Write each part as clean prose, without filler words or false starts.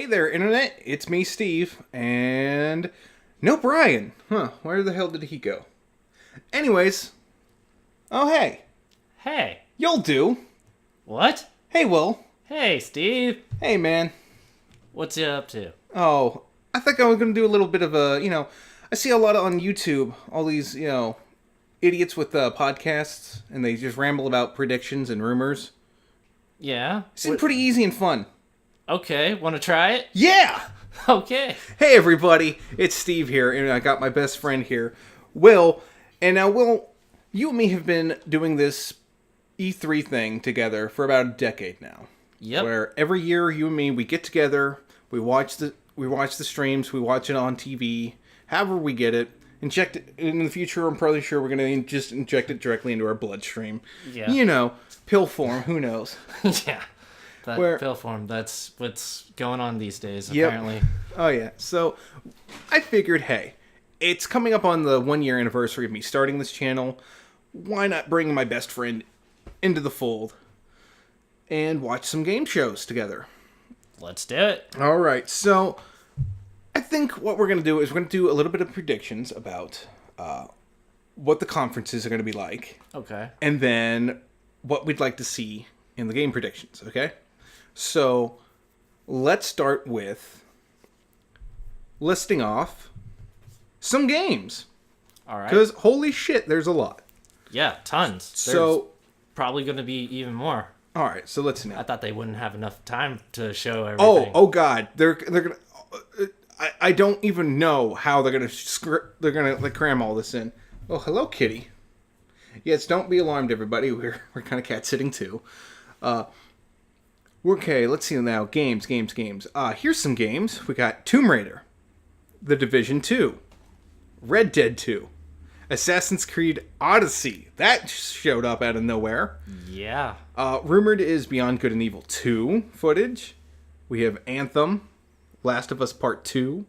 Hey there, Internet. It's me, Steve, and no Brian. Huh, where the hell did he go? Anyways, oh hey, Hey. you'll do. What? Hey, Will. Hey, Steve. Hey, man. What's you up to? Oh, I think I was going to do a little bit of I see a lot on YouTube, all these, idiots with podcasts, and they just ramble about predictions and rumors. Yeah? Seems pretty easy and fun. Okay, want to try it? Yeah! Okay. Hey everybody, it's Steve here, and I got my best friend here, Will. And now, Will, you and me have been doing this E3 thing together for about a decade now. Yep. Where every year, you and me, we get together, we watch the streams, we watch it on TV, however we get it. Inject it in the future. I'm probably sure we're gonna just inject it directly into our bloodstream. Yeah. You know, pill form. Who knows? Yeah. That pill form, that's what's going on these days, Yep. apparently. Oh, yeah. So, I figured, hey, it's coming up on the 1-year anniversary of me starting this channel. Why not bring my best friend into the fold and watch some game shows together? Let's do it. All right. So, I think what we're going to do is we're going to do a little bit of predictions about what the conferences are going to be like. Okay. And then what we'd like to see in the game predictions, okay? So, let's start with listing off some games. All right. Because, holy shit, there's a lot. Yeah, tons. So, probably going to be even more. alright, so let's see I now. thought they wouldn't have enough time to show everything. Oh god, they're gonna... I don't even know how they're gonna like, cram all this in. Oh, hello, kitty. Yes, don't be alarmed, everybody. We're kind of cat sitting too. Okay, let's see now. Games. Here's some games. We got Tomb Raider, The Division 2, Red Dead 2, Assassin's Creed Odyssey. That showed up out of nowhere. Yeah. Rumored is Beyond Good and Evil 2 footage. We have Anthem, Last of Us Part 2,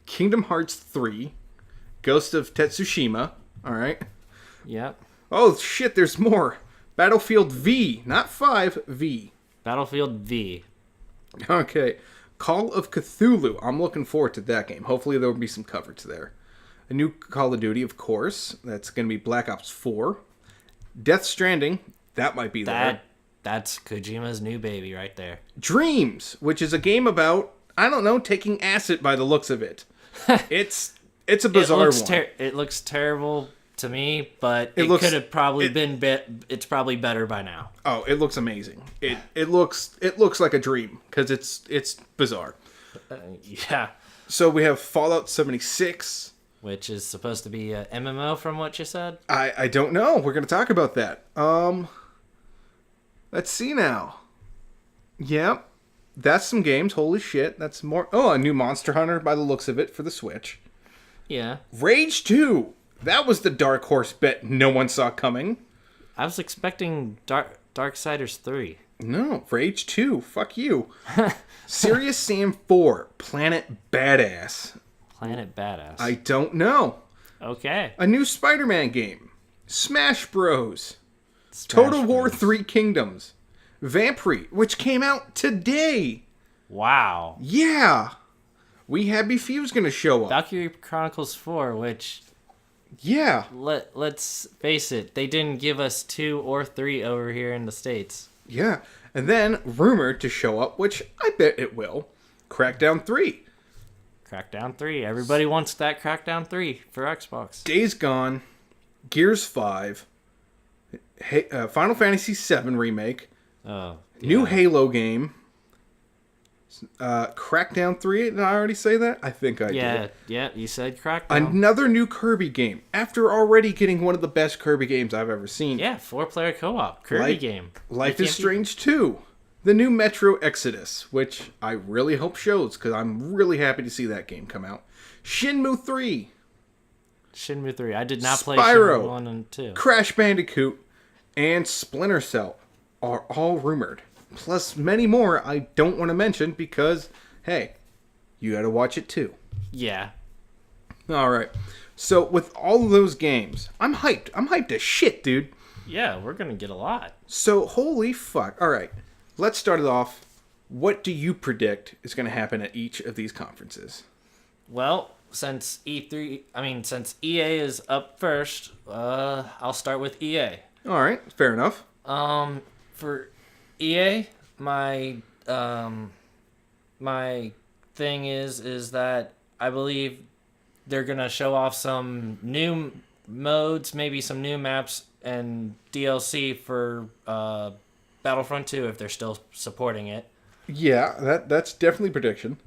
Kingdom Hearts 3, Ghost of Tsushima. All right. Yep. Oh, shit, there's more. Battlefield V, not 5, V. Battlefield V. Okay. Call of Cthulhu. I'm looking forward to that game. Hopefully there will be some coverage there. A new Call of Duty, of course. That's going to be Black Ops 4. Death Stranding. That might be there. That's Kojima's new baby right there. Dreams, which is a game about, I don't know, taking acid by the looks of it. It's a bizarre one. It looks terrible to me, but It it looks- could have probably it's probably better by now. Oh, it looks amazing. It looks like a dream because it's bizarre. Yeah. So we have Fallout 76. Which is supposed to be a MMO from what you said? I don't know. We're going to talk about that. Let's see now. Yep. That's some games. Holy shit. That's more. Oh, a new Monster Hunter by the looks of it for the Switch. Yeah. Rage 2. That was the dark horse bet no one saw coming. I was expecting Darksiders 3. No, Rage 2. Fuck you. Serious Sam 4. Planet Badass. Planet Badass. I don't know. Okay. A new Spider-Man game. Smash Bros. Smash Total War Bros. 3 Kingdoms. Vampire, which came out today. Wow. Yeah. We Happy Few's gonna show up. Valkyrie Chronicles 4, which Yeah. let's face it, they didn't give us 2 or 3 over here in the States. Yeah. And then, rumored to show up, which I bet it will, Crackdown 3. Crackdown 3. Everybody wants that Crackdown 3 for Xbox. Days Gone. Gears 5. Final Fantasy 7 Remake. Oh. New Halo game. Crackdown 3. Did I already say that? I think I did. Yeah, you said Crackdown. Another new Kirby game. After already getting one of the best Kirby games I've ever seen. Yeah, 4-player co-op. Kirby game. Life They is can't be- Strange 2. The new Metro Exodus, which I really hope shows, because I'm really happy to see that game come out. Shenmue 3. Shenmue 3. I did not play Spyro. Shenmue 1 and 2. Crash Bandicoot. And Splinter Cell are all rumored. Plus many more I don't want to mention because, hey, you gotta watch it too. Yeah. Alright. So with all of those games, I'm hyped. I'm hyped as shit, dude. Yeah, we're going to get a lot. So, holy fuck. Alright. Let's start it off What do you predict is going to happen at each of these conferences? Well, since since EA is up first, I'll start with EA. All right, fair enough. For EA, my thing is that I believe they're gonna show off some new modes, maybe some new maps and DLC for Battlefront 2 if they're still supporting it. Yeah, that's definitely prediction.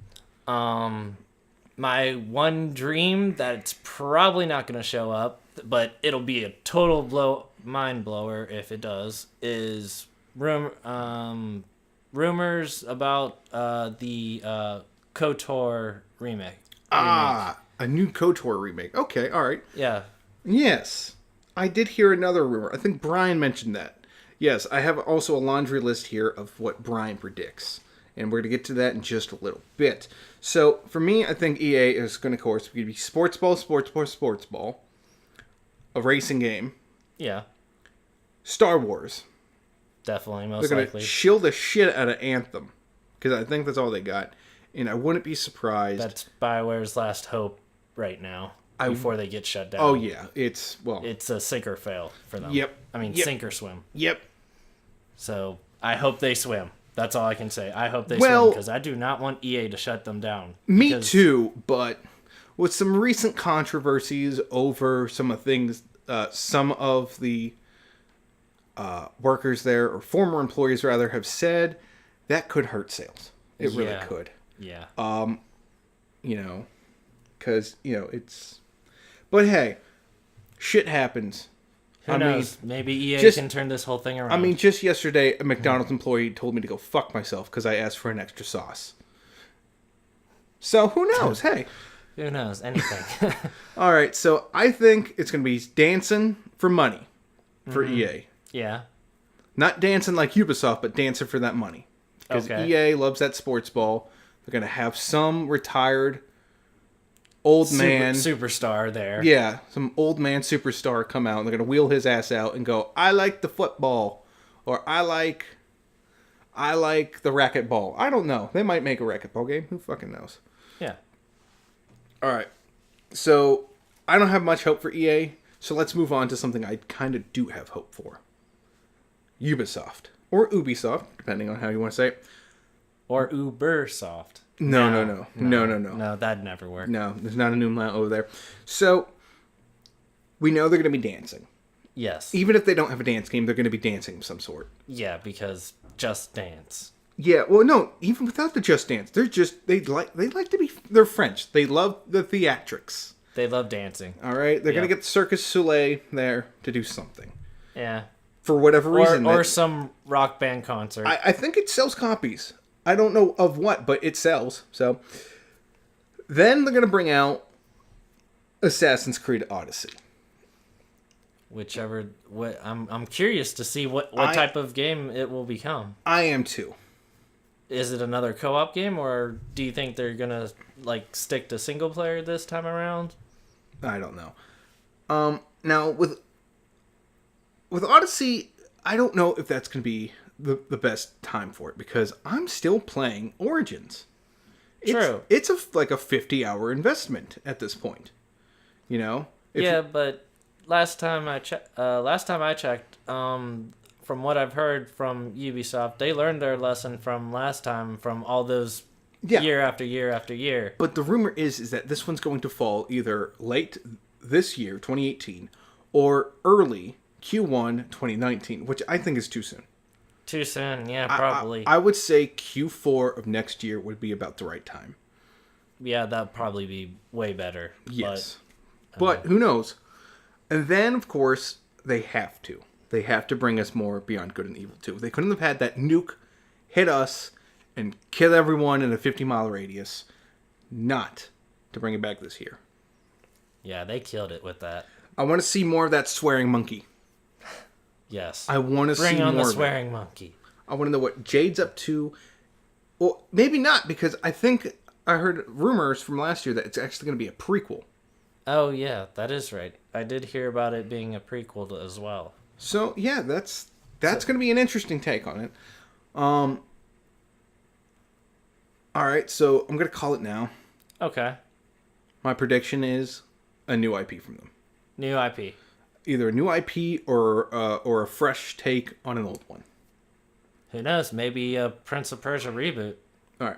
My one dream that's probably not going to show up, but it'll be a total mind blower if it does, is rumors about the KOTOR remake. Ah, a new KOTOR remake. Okay, all right. Yeah. Yes, I did hear another rumor. I think Brian mentioned that. Yes, I have also a laundry list here of what Brian predicts. And we're going to get to that in just a little bit. So, for me, I think EA is going to, of course, be Sports Ball, a racing game, Yeah. Star Wars. Definitely, most They're going likely. to shill the shit out of Anthem. Because I think that's all they got. And I wouldn't be surprised. That's BioWare's last hope right now before they get shut down. Oh, yeah. It's a sink or fail for them. Yep. Yep. Sink or swim. Yep. So I hope they swim. That's all I can say. I hope they Well, swim because I do not want EA to shut them down. Me too, but with some recent controversies over some of things, some of the workers there, or former employees rather, have said that could hurt sales. It really could. Yeah. Because, it's... But hey, shit happens. Who knows? Maybe EA can turn this whole thing around. I mean, just yesterday, a McDonald's employee told me to go fuck myself because I asked for an extra sauce. So, who knows? Hey. Who knows? Anything. All right, so I think it's going to be dancing for money for EA. Yeah. Not dancing like Ubisoft, but dancing for that money. Because EA loves that sports ball. They're going to have some retired old man superstar there. Yeah, some old man superstar come out and they're going to wheel his ass out and go, I like the football, or I like the racquetball. I don't know. They might make a racquetball game. Who fucking knows? Yeah. All right. So, I don't have much hope for EA, so let's move on to something I kind of do have hope for. Ubisoft. Or Ubisoft, depending on how you want to say it. Or Ubersoft. No. No, that'd never work. No, there's not an umlaut over there. So, we know they're going to be dancing. Yes. Even if they don't have a dance game, they're going to be dancing of some sort. Yeah, because Just Dance. Yeah, well, no, even without the Just Dance, they're French. They love the theatrics. They love dancing. All right? They're going to get Circus Soleil there to do something. Yeah. For whatever reason. Or some rock band concert. I think it sells copies. I don't know of what, but it sells. So then they're going to bring out Assassin's Creed Odyssey. I'm curious to see what type of game it will become. I am too. Is it another co-op game, or do you think they're going to stick to single player this time around? I don't know. Now with Odyssey, I don't know if that's going to be the best time for it because I'm still playing Origins. True. It's a 50-hour investment at this point. You know? But last time I checked, from what I've heard from Ubisoft, they learned their lesson from last time from all those year after year after year. But the rumor is that this one's going to fall either late this year, 2018, or early Q1 2019, which I think is too soon. Too soon, yeah, probably. I would say Q4 of next year would be about the right time. Yeah, that'd probably be way better. Yes. But who knows? And then, of course, they have to. They have to bring us more Beyond Good and Evil 2. They couldn't have had that nuke hit us and kill everyone in a 50-mile radius not to bring it back this year. Yeah, they killed it with that. I want to see more of that swearing monkey. Yes. I want to see more Bring on the swearing monkey. I want to know what Jade's up to. Well, maybe not, because I think I heard rumors from last year that it's actually going to be a prequel. Oh, yeah, that is right. I did hear about it being a prequel as well. So, yeah, that's going to be an interesting take on it. All right, so I'm going to call it now. Okay. My prediction is a new IP from them. New IP. Either a new IP or a fresh take on an old one. Who knows? Maybe a Prince of Persia reboot. All right.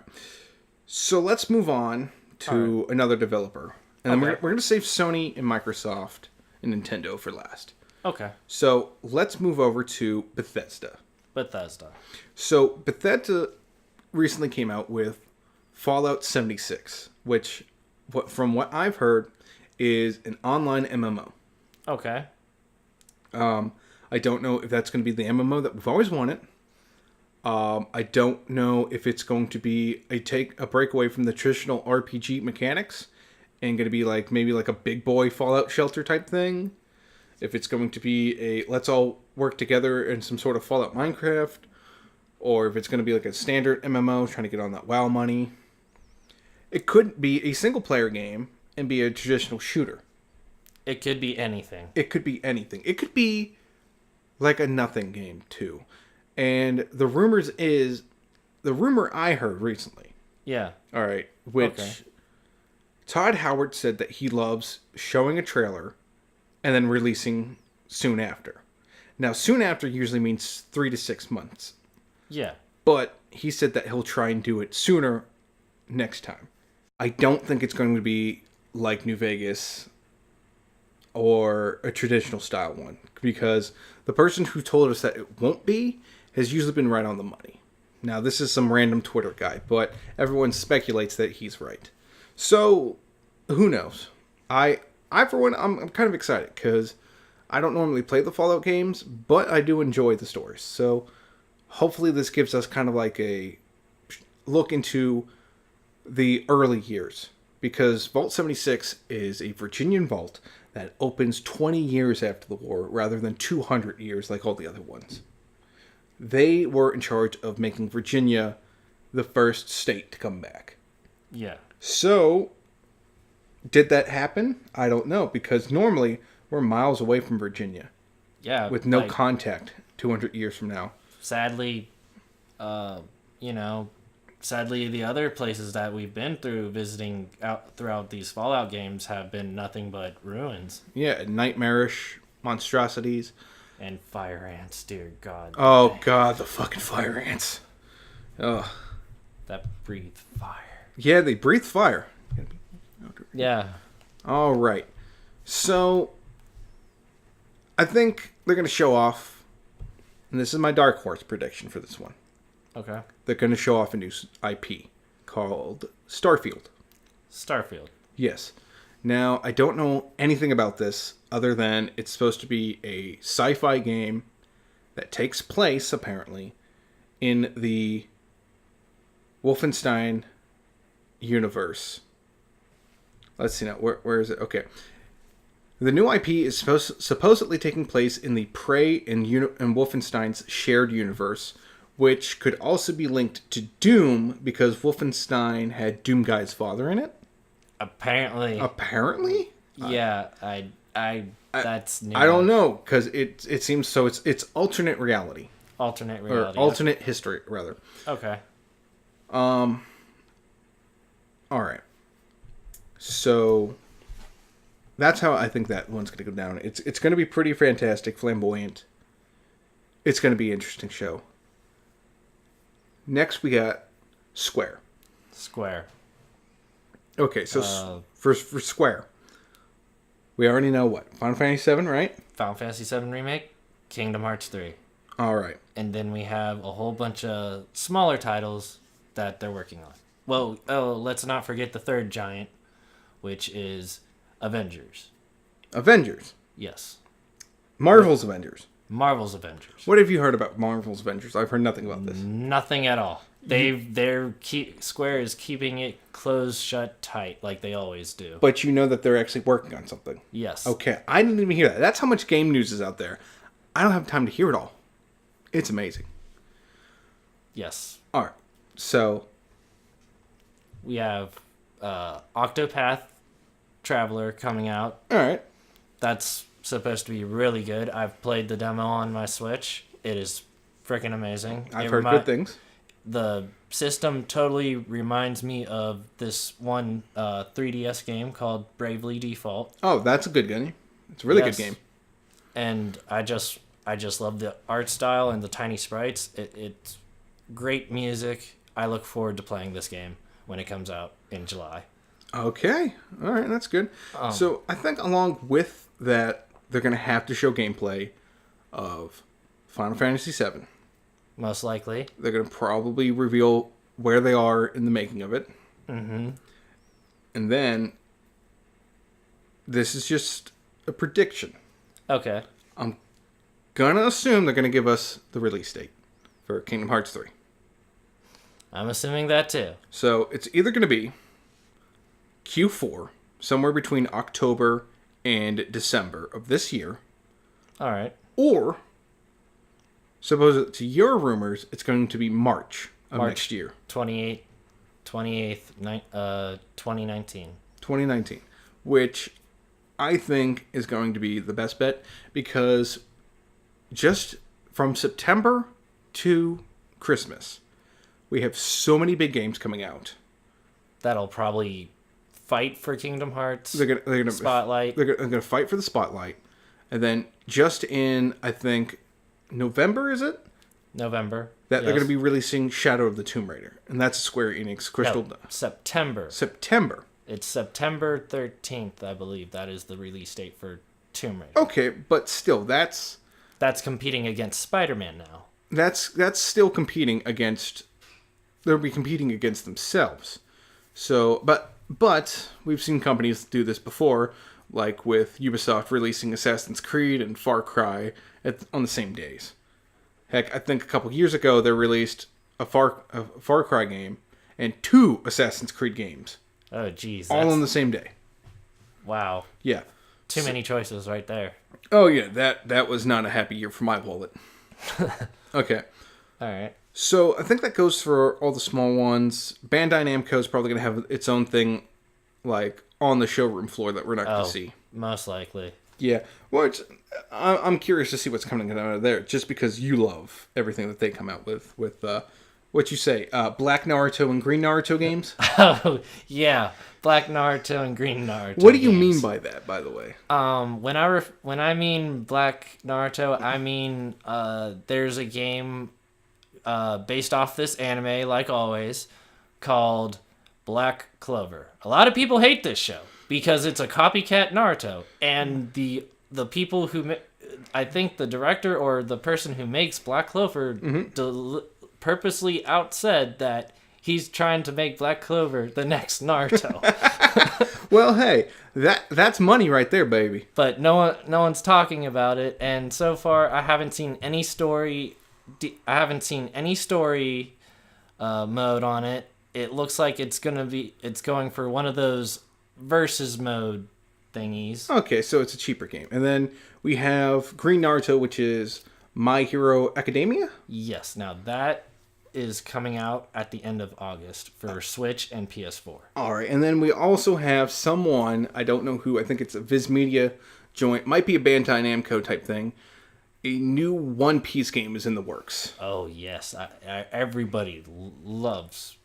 So let's move on to another developer. And then we're going to save Sony and Microsoft and Nintendo for last. Okay. So let's move over to Bethesda. Bethesda. So Bethesda recently came out with Fallout 76, which, from what I've heard, is an online MMO. Okay. I don't know if that's going to be the MMO that we've always wanted. I don't know if it's going to be a breakaway from the traditional RPG mechanics and going to be like maybe like a big boy Fallout Shelter type thing. If it's going to be a let's all work together in some sort of Fallout Minecraft, or if it's going to be like a standard MMO trying to get on that WoW money. It could be a single player game and be a traditional shooter. It could be anything. It could be anything. It could be like a nothing game too. And the rumor I heard recently. Yeah. All right, which Todd Howard said that he loves showing a trailer and then releasing soon after. Now, soon after usually means 3 to 6 months. Yeah. But he said that he'll try and do it sooner next time. I don't think it's going to be like New Vegas or a traditional style one, because the person who told us that it won't be has usually been right on the money. Now, this is some random Twitter guy, but everyone speculates that he's right. So, who knows? I for one, I'm kind of excited because I don't normally play the Fallout games, but I do enjoy the stories. So, hopefully this gives us kind of like a look into the early years, because Vault 76 is a Virginian vault that opens 20 years after the war rather than 200 years like all the other ones. They were in charge of making Virginia the first state to come back. Yeah. So, did that happen? I don't know, because normally we're miles away from Virginia. Yeah. With no contact 200 years from now. Sadly, sadly the other places that we've been through visiting out throughout these Fallout games have been nothing but ruins. Yeah, nightmarish monstrosities. And fire ants, dear God. Oh, God, the fucking fire ants. Ugh. That breathe fire. Yeah, they breathe fire. Yeah. All right. So, I think they're going to show off, and this is my Dark Horse prediction for this one. Okay. They're going to show off a new IP called Starfield. Starfield. Yes. Now, I don't know anything about this other than it's supposed to be a sci-fi game that takes place, apparently, in the Wolfenstein universe. Let's see now. Where is it? Okay. The new IP is supposedly taking place in the Prey and Wolfenstein's shared universe, which could also be linked to Doom because Wolfenstein had Doom Guy's father in it. Apparently. Yeah, that's new. I don't know, because it seems so. It's alternate reality. Alternate reality. Or alternate history, rather. Okay. All right. So that's how I think that one's going to go down. It's going to be pretty fantastic, flamboyant. It's going to be an interesting show. Next, we got Square. Okay, so for Square, we already know what? Final Fantasy VII, right? Final Fantasy VII Remake, Kingdom Hearts 3. All right. And then we have a whole bunch of smaller titles that they're working on. Well, let's not forget the third giant, which is Avengers. Avengers? Yes. Marvel's Avengers. Marvel's Avengers. What have you heard about Marvel's Avengers? I've heard nothing about this. Nothing at all. Square is keeping it closed, shut, tight, like they always do. But you know that they're actually working on something. Yes. Okay, I didn't even hear that. That's how much game news is out there. I don't have time to hear it all. It's amazing. Yes. All right, so we have Octopath Traveler coming out. All right. That's supposed to be really good. I've played the demo on my Switch. It is freaking amazing. I've heard good things. the system totally reminds me of this one 3DS game called Bravely Default. Oh, that's a good game. It's a really Yes. good game. And I just love the art style and the tiny sprites. It's great music. I look forward to playing this game when it comes out in July. Okay. All right, that's good. So I think along with that, they're going to have to show gameplay of Final Fantasy VII. Most likely. They're going to probably reveal where they are in the making of it. Mm-hmm. And then, this is just a prediction. Okay. I'm going to assume they're going to give us the release date for Kingdom Hearts 3. I'm assuming that too. So it's either going to be Q4, somewhere between October and December of this year, All right. or, suppose to your rumors, it's going to be March of March. next year, 28th, 2019. 2019, which I think is going to be the best bet because just from September to Christmas, we have so many big games coming out. That'll probably fight for Kingdom Hearts. They're gonna Spotlight. They're gonna fight for the spotlight, and then just in I think November is it November. that they're Yes. gonna be releasing Shadow of the Tomb Raider, and that's Square Enix Crystal. No, September. September. It's September 13th, I believe. That is the release date for Tomb Raider. Okay, but still, that's That's competing against Spider-Man now. that's still competing against. They'll be competing against themselves. So, but we've seen companies do this before, like with Ubisoft releasing Assassin's Creed and Far Cry on the same days. Heck, I think a couple years ago they released a Far Cry game and 2 Assassin's Creed games Oh, geez. all on the same day. Wow. Yeah. Too many choices right there. Oh yeah, that was not a happy year for my wallet. Okay. All right. So I think that goes for all the small ones. Bandai Namco is probably going to have its own thing, like on the showroom floor that we're not going Oh, to see. most likely. Yeah, which I'm curious to see what's coming out of there, just because you love everything that they come out with what you say, Black Naruto and Green Naruto games. Oh, yeah. Black Naruto and Green Naruto. What do you games. mean by that, by the way? When I mean Black Naruto, I mean there's a game based off this anime, like always, called Black Clover. A lot of people hate this show because it's a copycat Naruto, and the people who I think the director or the person who makes Black Clover purposely outsaid that he's trying to make Black Clover the next Naruto. Well, hey, that's money right there, baby. But no one's talking about it, and so far I haven't seen any story. I haven't seen any story mode on it. It looks like it's going for one of those versus mode thingies. Okay, so it's a cheaper game, and then we have Green Naruto, which is My Hero Academia. Yes, now that is coming out at the end of August for Switch and PS4. All right, and then we also have someone, I don't know who, I think it's a Viz Media joint, might be a Bandai Namco type thing. A new One Piece game is in the works. Oh yes, everybody loves.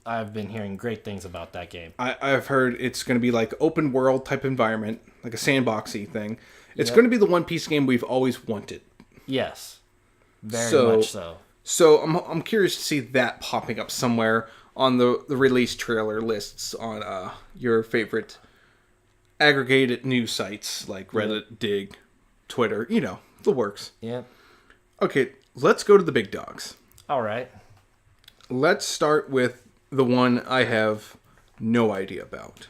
I've been hearing great things about that game. I've heard it's going to be like open world type environment, like a sandboxy thing. It's Yep. going to be the One Piece game we've always wanted. Yes, very much so. So I'm curious to see that popping up somewhere on the release trailer lists on your favorite aggregated news sites like Reddit, Dig, Twitter, the works. Yep. Okay, let's go to the big dogs. All right. Let's start with the one I have no idea about.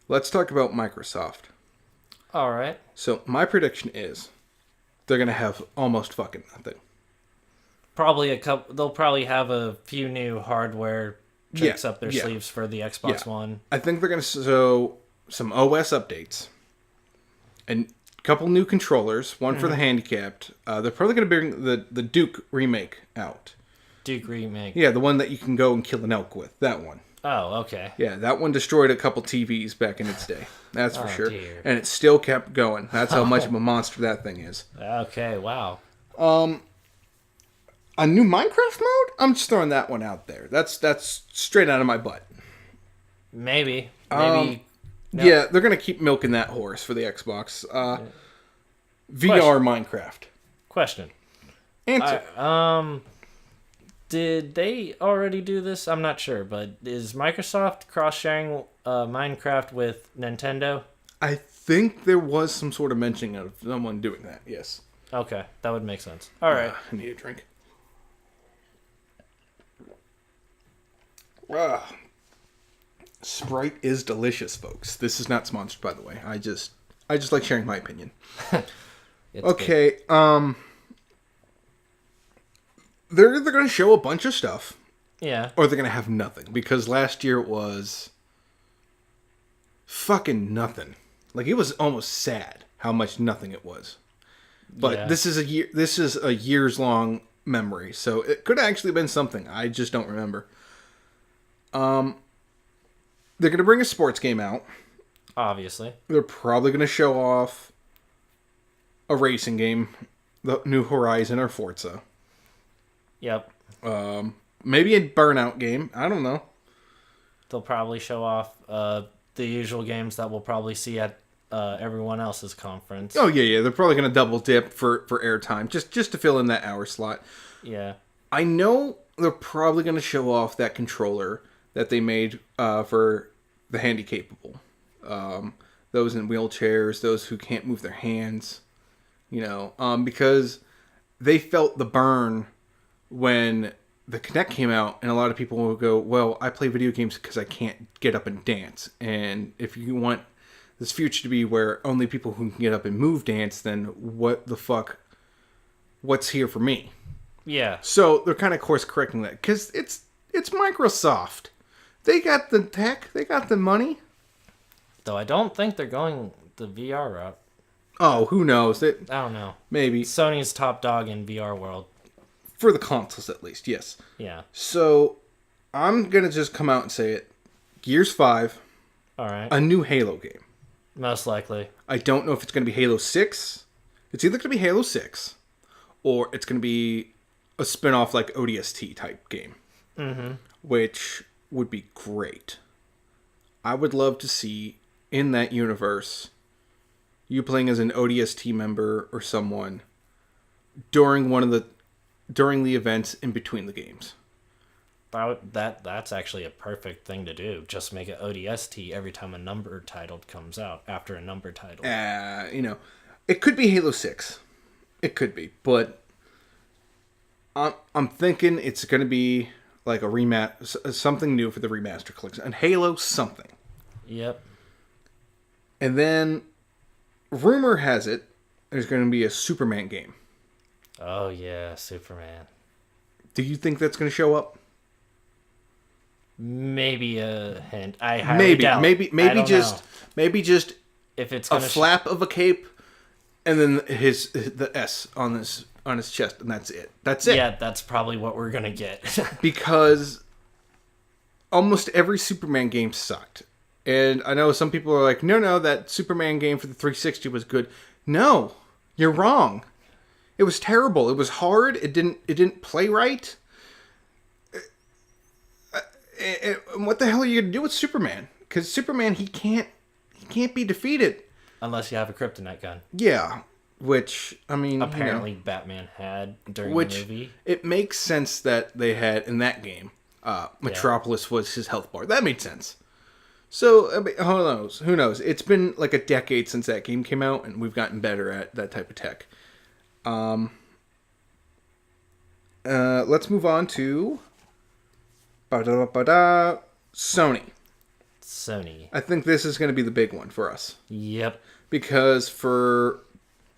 Let's talk about Microsoft. All right. So my prediction is they're going to have almost fucking nothing. Probably a couple. They'll probably have a few new hardware tricks up their sleeves for the Xbox One. I think they're going to show some OS updates and a couple new controllers, one for the handicapped. They're probably going to bring the Duke remake out. Duke remake. Yeah, the one that you can go and kill an elk with. That one. Oh, okay. Yeah, that one destroyed a couple TVs back in its day. That's for sure. Dear. And it still kept going. That's how much of a monster that thing is. Okay. Wow. A new Minecraft mode? I'm just throwing that one out there. That's straight out of my butt. Maybe. Maybe. No. Yeah, they're gonna keep milking that horse for the Xbox. VR Minecraft. Question. Answer. Did they already do this? I'm not sure, but is Microsoft cross-sharing Minecraft with Nintendo? I think there was some sort of mentioning of someone doing that. Yes. Okay, that would make sense. All right. I need a drink. Sprite is delicious, folks. This is not sponsored, by the way. I just like sharing my opinion. Okay. Good. They're either going to show a bunch of stuff, Yeah. or they're going to have nothing, because last year it was fucking nothing. Like, it was almost sad how much nothing it was. But Yeah. this is a years long memory, so it could have actually been something. I just don't remember. They're going to bring a sports game out. Obviously. They're probably going to show off a racing game, the New Horizon or Forza. Yep. Maybe a Burnout game. I don't know. They'll probably show off the usual games that we'll probably see at everyone else's conference. Oh yeah. They're probably going to double dip for airtime, just to fill in that hour slot. Yeah. I know they're probably going to show off that controller that they made for the handy-capable. Those in wheelchairs, those who can't move their hands. Because they felt the burn when the Kinect came out, and a lot of people will go, well, I play video games because I can't get up and dance. And if you want this future to be where only people who can get up and move dance, then what the fuck? What's here for me? Yeah. So they're kind of course correcting that, because it's Microsoft. They got the tech, they got the money. Though I don't think they're going the VR route. Oh, who knows? I don't know. Maybe. Sony's top dog in VR world. For the consoles, at least, yes. Yeah. So, I'm going to just come out and say it. Gears 5, All right. a new Halo game. Most likely. I don't know if it's going to be Halo 6. It's either going to be Halo 6, or it's going to be a spin-off like ODST type game. Mm-hmm. Which would be great. I would love to see, in that universe, you playing as an ODST member or someone during the events in between the games. That's actually a perfect thing to do. Just make it ODST every time a numbered title comes out after a numbered title. It could be Halo 6. It could be, but I'm thinking it's going to be like a something new for the remaster collection, and Halo something. Yep. And then rumor has it there's going to be a Superman game. Oh yeah, Superman. Do you think that's going to show up? Maybe a hint. I highly doubt. Maybe just if it's a flap of a cape, and then the S on his chest, and that's it. That's it. Yeah, that's probably what we're gonna get. Because almost every Superman game sucked, and I know some people are like, no, that Superman game for the 360 was good. No, you're wrong. It was terrible. It was hard. It didn't play right. And what the hell are you gonna do with Superman? Because Superman, he can't be defeated Unless you have a kryptonite gun. Yeah, which I mean, Apparently Batman had during the movie. It makes sense that they had in that game. Metropolis was his health bar. That made sense. So I mean, who knows? It's been like a decade since that game came out, and we've gotten better at that type of tech. Let's move on to Sony. I think this is going to be the big one for us. Yep. Because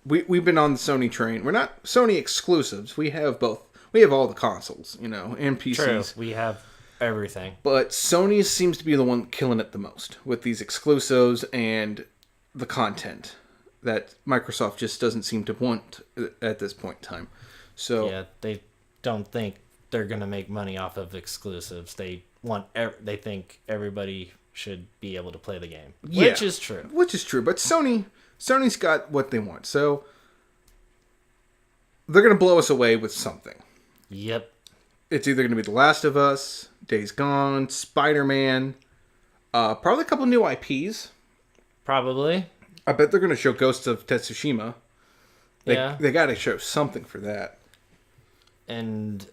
we've been on the Sony train. We're not Sony exclusives. We have both. We have all the consoles, and PCs. True. We have everything. But Sony seems to be the one killing it the most with these exclusives and the content that Microsoft just doesn't seem to want at this point in time. So yeah, they don't think they're gonna make money off of exclusives. They think everybody should be able to play the game, which is true. But Sony's got what they want, so they're gonna blow us away with something. Yep. It's either going to be The Last of Us, Days Gone, Spider-Man, probably a couple new IPs. Probably. I bet they're going to show Ghosts of Tsushima. Yeah. They got to show something for that. And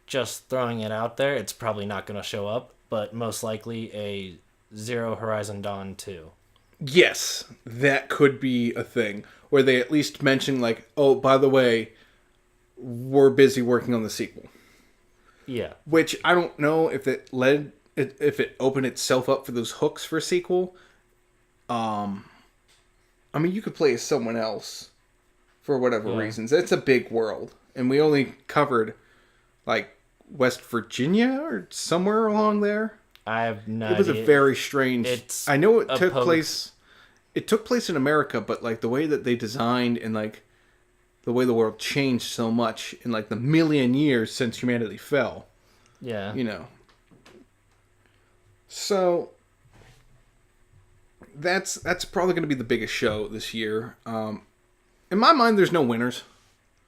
just throwing it out there, it's probably not going to show up, but most likely a Zero Horizon Dawn 2. Yes, that could be a thing. Where they at least mention, like, oh, by the way, we're busy working on the sequel. Yeah. Which I don't know if if it opened itself up for those hooks for a sequel. I mean, you could play as someone else for whatever reasons. It's a big world, and we only covered like West Virginia or somewhere along there. I have no It was idea. a very strange. It's I know it a took post- place. It took place in America, but like the way that they designed and like the way the world changed so much in like the million years since humanity fell. Yeah. You know. So that's probably going to be the biggest show this year. In my mind, there's no winners.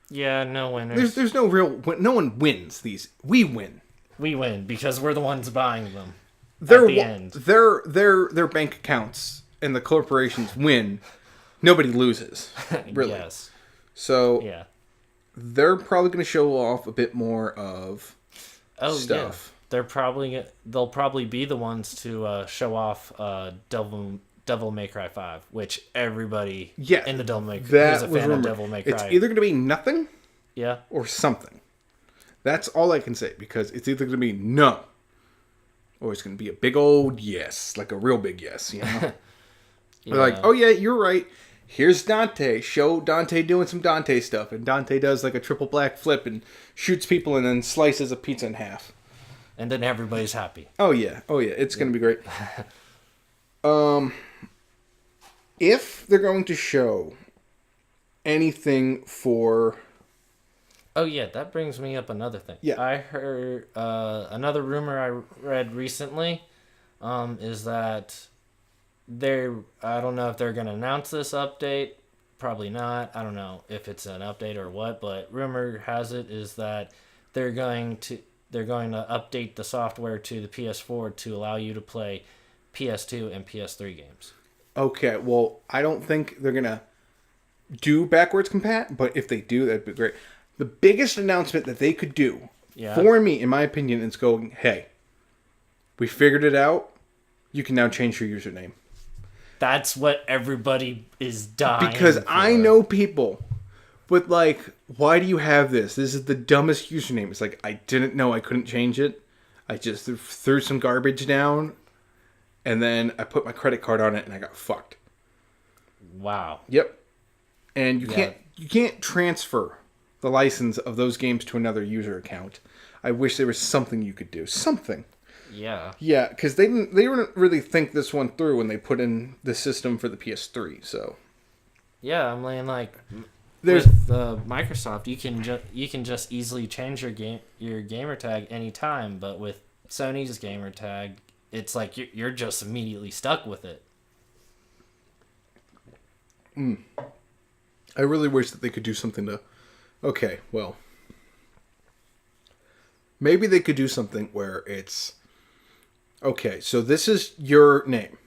Yeah, no winners. There's no real. No one wins these. We win. We win because we're the ones buying them. Their the end. their bank accounts and the corporations win. Nobody loses. Really. Yes. So Yeah. they're probably going to show off a bit more of stuff. Yeah. They'll probably be the ones to show off Devil May Cry 5, which everybody Yeah, in the Devil May Cry that who's a was fan of rumored. Devil May Cry. It's either going to be nothing Yeah. or something. That's all I can say, because it's either going to be no or it's going to be a big old yes, like a real big yes, you know? They're like, oh yeah, you're right. Here's Dante. Show Dante doing some Dante stuff. And Dante does like a triple black flip and shoots people and then slices a pizza in half. And then everybody's happy. Oh yeah. It's going to be great. If they're going to show anything for... Oh yeah, that brings me up another thing. Yeah. I heard another rumor I read recently is that I don't know if they're going to announce this update. Probably not. I don't know if it's an update or what, but rumor has it is that they're going to update the software to the PS4 to allow you to play PS2 and PS3 games. Okay, well, I don't think they're going to do backwards compat, but if they do, that'd be great. The biggest announcement that they could do, for me, in my opinion, is going, hey, we figured it out. You can now change your username. That's what everybody is dying Because for. I know people with like, why do you have this? This is the dumbest username. It's like, I didn't know I couldn't change it. I just threw some garbage down, and then I put my credit card on it, and I got fucked. Wow. Yep. And you can't transfer the license of those games to another user account. I wish there was something you could do. Something. Yeah. Yeah, because they didn't really think this one through when they put in the system for the PS3. So Yeah, I'm like there's with Microsoft, you can just easily change your gamer tag anytime, but with Sony's gamer tag, it's like you're just immediately stuck with it. I really wish that they could do something to. Okay, well, maybe they could do something where it's okay. So this is your name,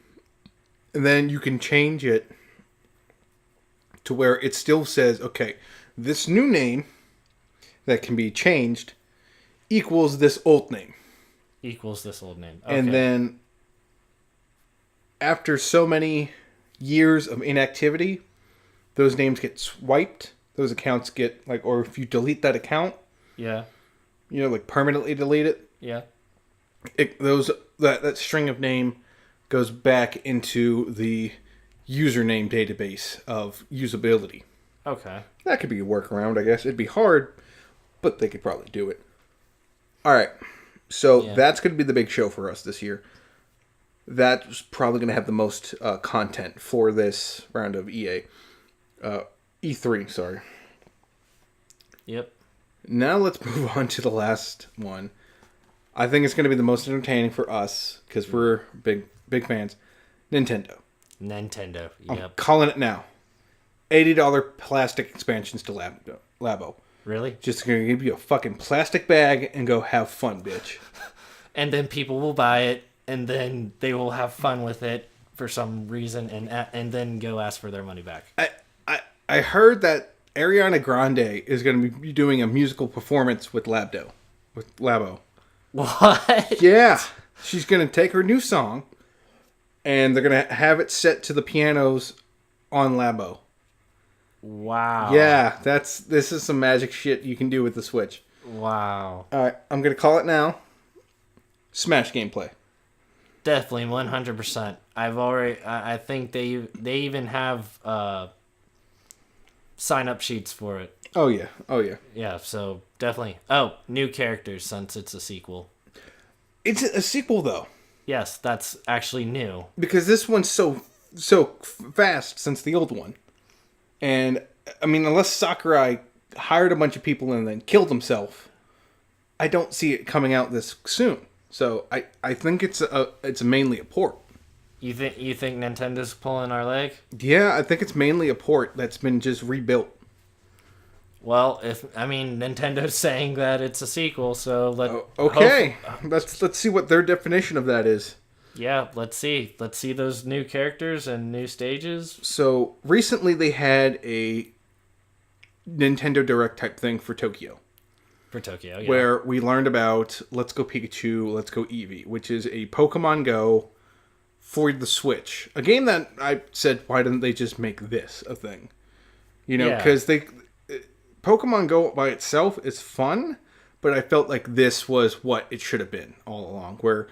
and then you can change it to where it still says, okay, this new name that can be changed equals this old name. Equals this old name. Okay. And then after so many years of inactivity, those names get swiped. Those accounts get like, or if you delete that account, Yeah. you know, like permanently delete it, Yeah. that string of name goes back into the username database of usability. Okay. That could be a workaround, I guess. It'd be hard, but they could probably do it. All right. So that's going to be the big show for us this year. That's probably going to have the most content for this round of E3, sorry. Yep. Now let's move on to the last one. I think it's going to be the most entertaining for us because we're big fans. Nintendo. Nintendo. I'm Yep. calling it now. $80 plastic expansions to Labo. Really? Just gonna give you a fucking plastic bag and go have fun, bitch. And then people will buy it, and then they will have fun with it for some reason, and then go ask for their money back. I heard that Ariana Grande is gonna be doing a musical performance with Labo. What? Yeah, she's gonna take her new song, and they're gonna have it set to the pianos on Labo. Wow. Yeah, this is some magic shit you can do with the Switch. Wow. All right, I'm gonna call it now. Smash gameplay. Definitely 100%. I think they even have sign up sheets for it. Oh yeah. Yeah, so definitely. Oh, new characters since it's a sequel. It's a sequel though, Yes, that's actually new. because this one's so fast since the old one, and I mean, unless Sakurai hired a bunch of people and then killed himself, I don't see it coming out this soon. So I think it's mainly a port. You think Nintendo's pulling our leg? Yeah, I think it's mainly a port that's been just rebuilt. Well, Nintendo's saying that it's a sequel, so Okay, let's see what their definition of that is. Yeah, let's see those new characters and new stages. So recently they had a Nintendo Direct type thing for Tokyo, For Tokyo, yeah. where we learned about Let's Go Pikachu, Let's Go Eevee, which is a Pokemon Go for the Switch. A game that I said, why didn't they just make this a thing? You know, Yeah. because Pokemon Go by itself is fun, but I felt like this was what it should have been all along, where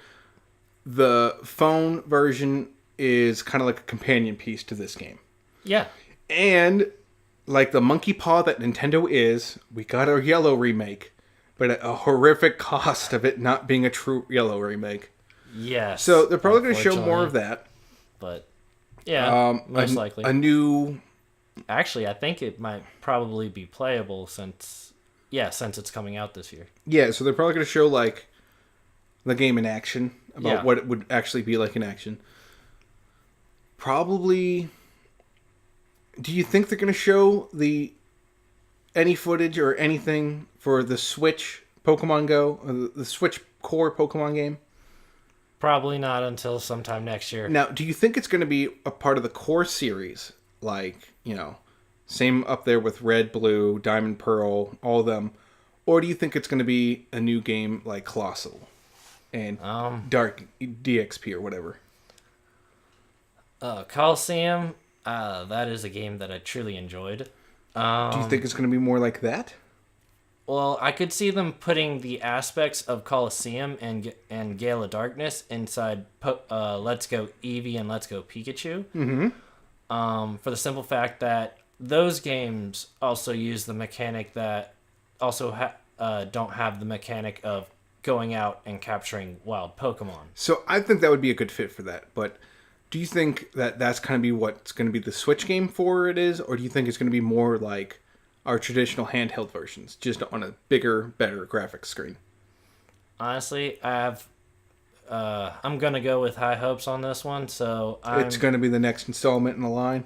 the phone version is kind of like a companion piece to this game. Yeah. And like the monkey paw that Nintendo is, we got a Yellow remake, but at a horrific cost of it not being a true Yellow remake. Yes. So they're probably going to show more of unfortunately. that. But yeah, most likely. A new... Actually, I think it might probably be playable since it's coming out this year. Yeah, so they're probably going to show like the game in action, about Yeah. what it would actually be like in action. Probably... Do you think they're going to show any footage or anything for the Switch Pokemon Go, or the Switch core Pokemon game? Probably not until sometime next year. Now, do you think it's going to be a part of the core series? Like, same up there with Red, Blue, Diamond, Pearl, all of them. Or do you think it's going to be a new game like Colossal and Dark DXP or whatever? Coliseum, that is a game that I truly enjoyed. Do you think it's going to be more like that? Well, I could see them putting the aspects of Coliseum and Gale of Darkness inside Let's Go Eevee and Let's Go Pikachu. Mm-hmm. For the simple fact that those games also use the mechanic that also don't have the mechanic of going out and capturing wild Pokemon. So I think that would be a good fit for that. But do you think that that's going to be what's going to be the Switch game for it is? Or do you think it's going to be more like our traditional handheld versions, just on a bigger, better graphics screen? Honestly, I'm gonna go with high hopes on this one. So It's going to be the next installment in the line.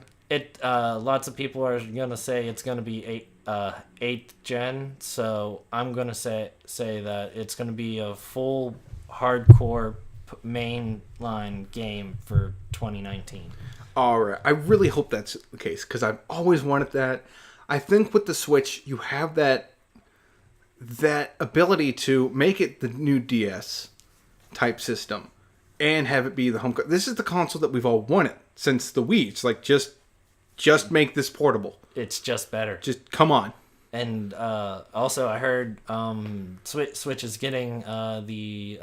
Lots of people are gonna say it's gonna be 8th gen. So I'm gonna say that it's gonna be a full hardcore mainline game for 2019. All right. I really hope that's the case because I've always wanted that. I think with the Switch, you have that ability to make it the new DS type system and have it be the home. This is the console that we've all wanted since the Wii. It's like just make this portable. It's just better. Just come on. And also, I heard Switch is getting the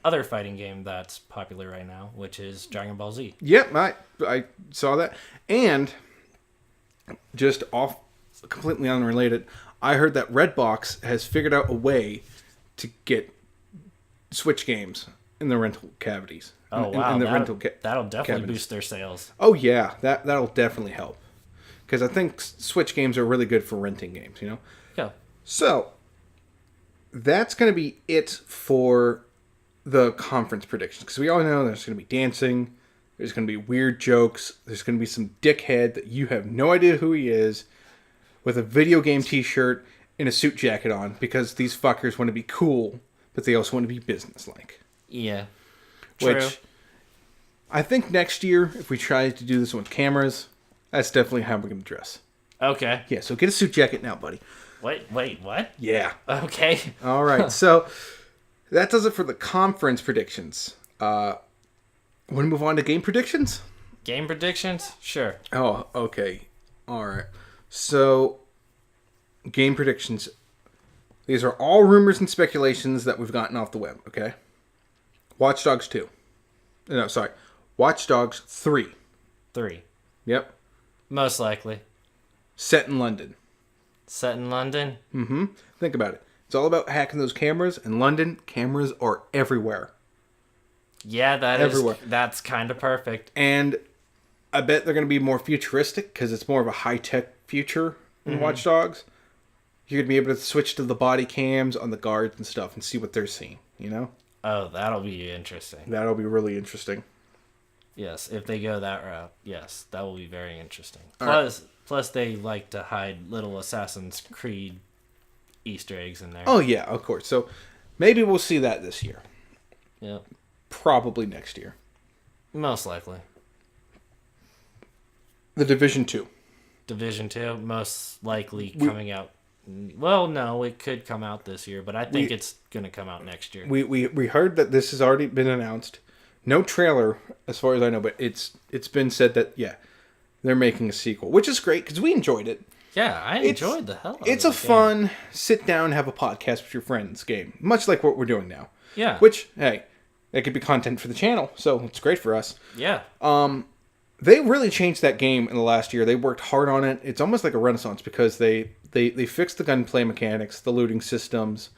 other fighting game that's popular right now, which is Dragon Ball Z. Yep, I saw that. And just completely unrelated, I heard that Redbox has figured out a way to get Switch games in the rental cavities. Oh, wow. In the that'll definitely cabinets. boost their sales. Oh yeah, that'll definitely help. Because I think Switch games are really good for renting games, Yeah. So, that's going to be it for the conference predictions. Because we all know there's going to be dancing, there's going to be weird jokes, there's going to be some dickhead that you have no idea who he is, with a video game t-shirt in a suit jacket on because these fuckers want to be cool, but they also want to be businesslike. Yeah. True. Which I think next year, if we try to do this with cameras, that's definitely how we're going to dress. Okay. Yeah, so get a suit jacket now, buddy. Wait, what? Yeah. Okay. All right, so that does it for the conference predictions. Want to move on to game predictions? Game predictions? Sure. Oh, okay. All right. So, game predictions. These are all rumors and speculations that we've gotten off the web, okay? Watch Dogs 2. No, sorry. Watch Dogs 3. 3. Yep. Most likely. Set in London. Set in London? Mm-hmm. Think about it. It's all about hacking those cameras. In London, cameras are everywhere. Yeah, Everywhere. That's kind of perfect. And I bet they're going to be more futuristic because it's more of a high-tech future in Watch Dogs. You're going to be able to switch to the body cams on the guards and stuff and see what they're seeing, you know? Oh, that'll be interesting. That'll be really interesting. Yes, if they go that route, yes, that will be very interesting. All Plus, they like to hide little Assassin's Creed Easter eggs in there. Oh, yeah, of course. So maybe we'll see that this year. Yep. Probably next year. Most likely. The Division 2. Division 2, most likely coming out. Well, no, it could come out this year, but I think it's going to come out next year. We heard that this has already been announced. No trailer, as far as I know, but it's been said that, yeah, they're making a sequel, which is great because we enjoyed it. Yeah, I enjoyed the hell out of it. It's a fun sit down, have a podcast with your friends game, much like what we're doing now. Yeah. Which, hey, that could be content for the channel, so it's great for us. Yeah. They really changed that game in the last year. They worked hard on it. It's almost like a renaissance because they fixed the gunplay mechanics, the looting systems,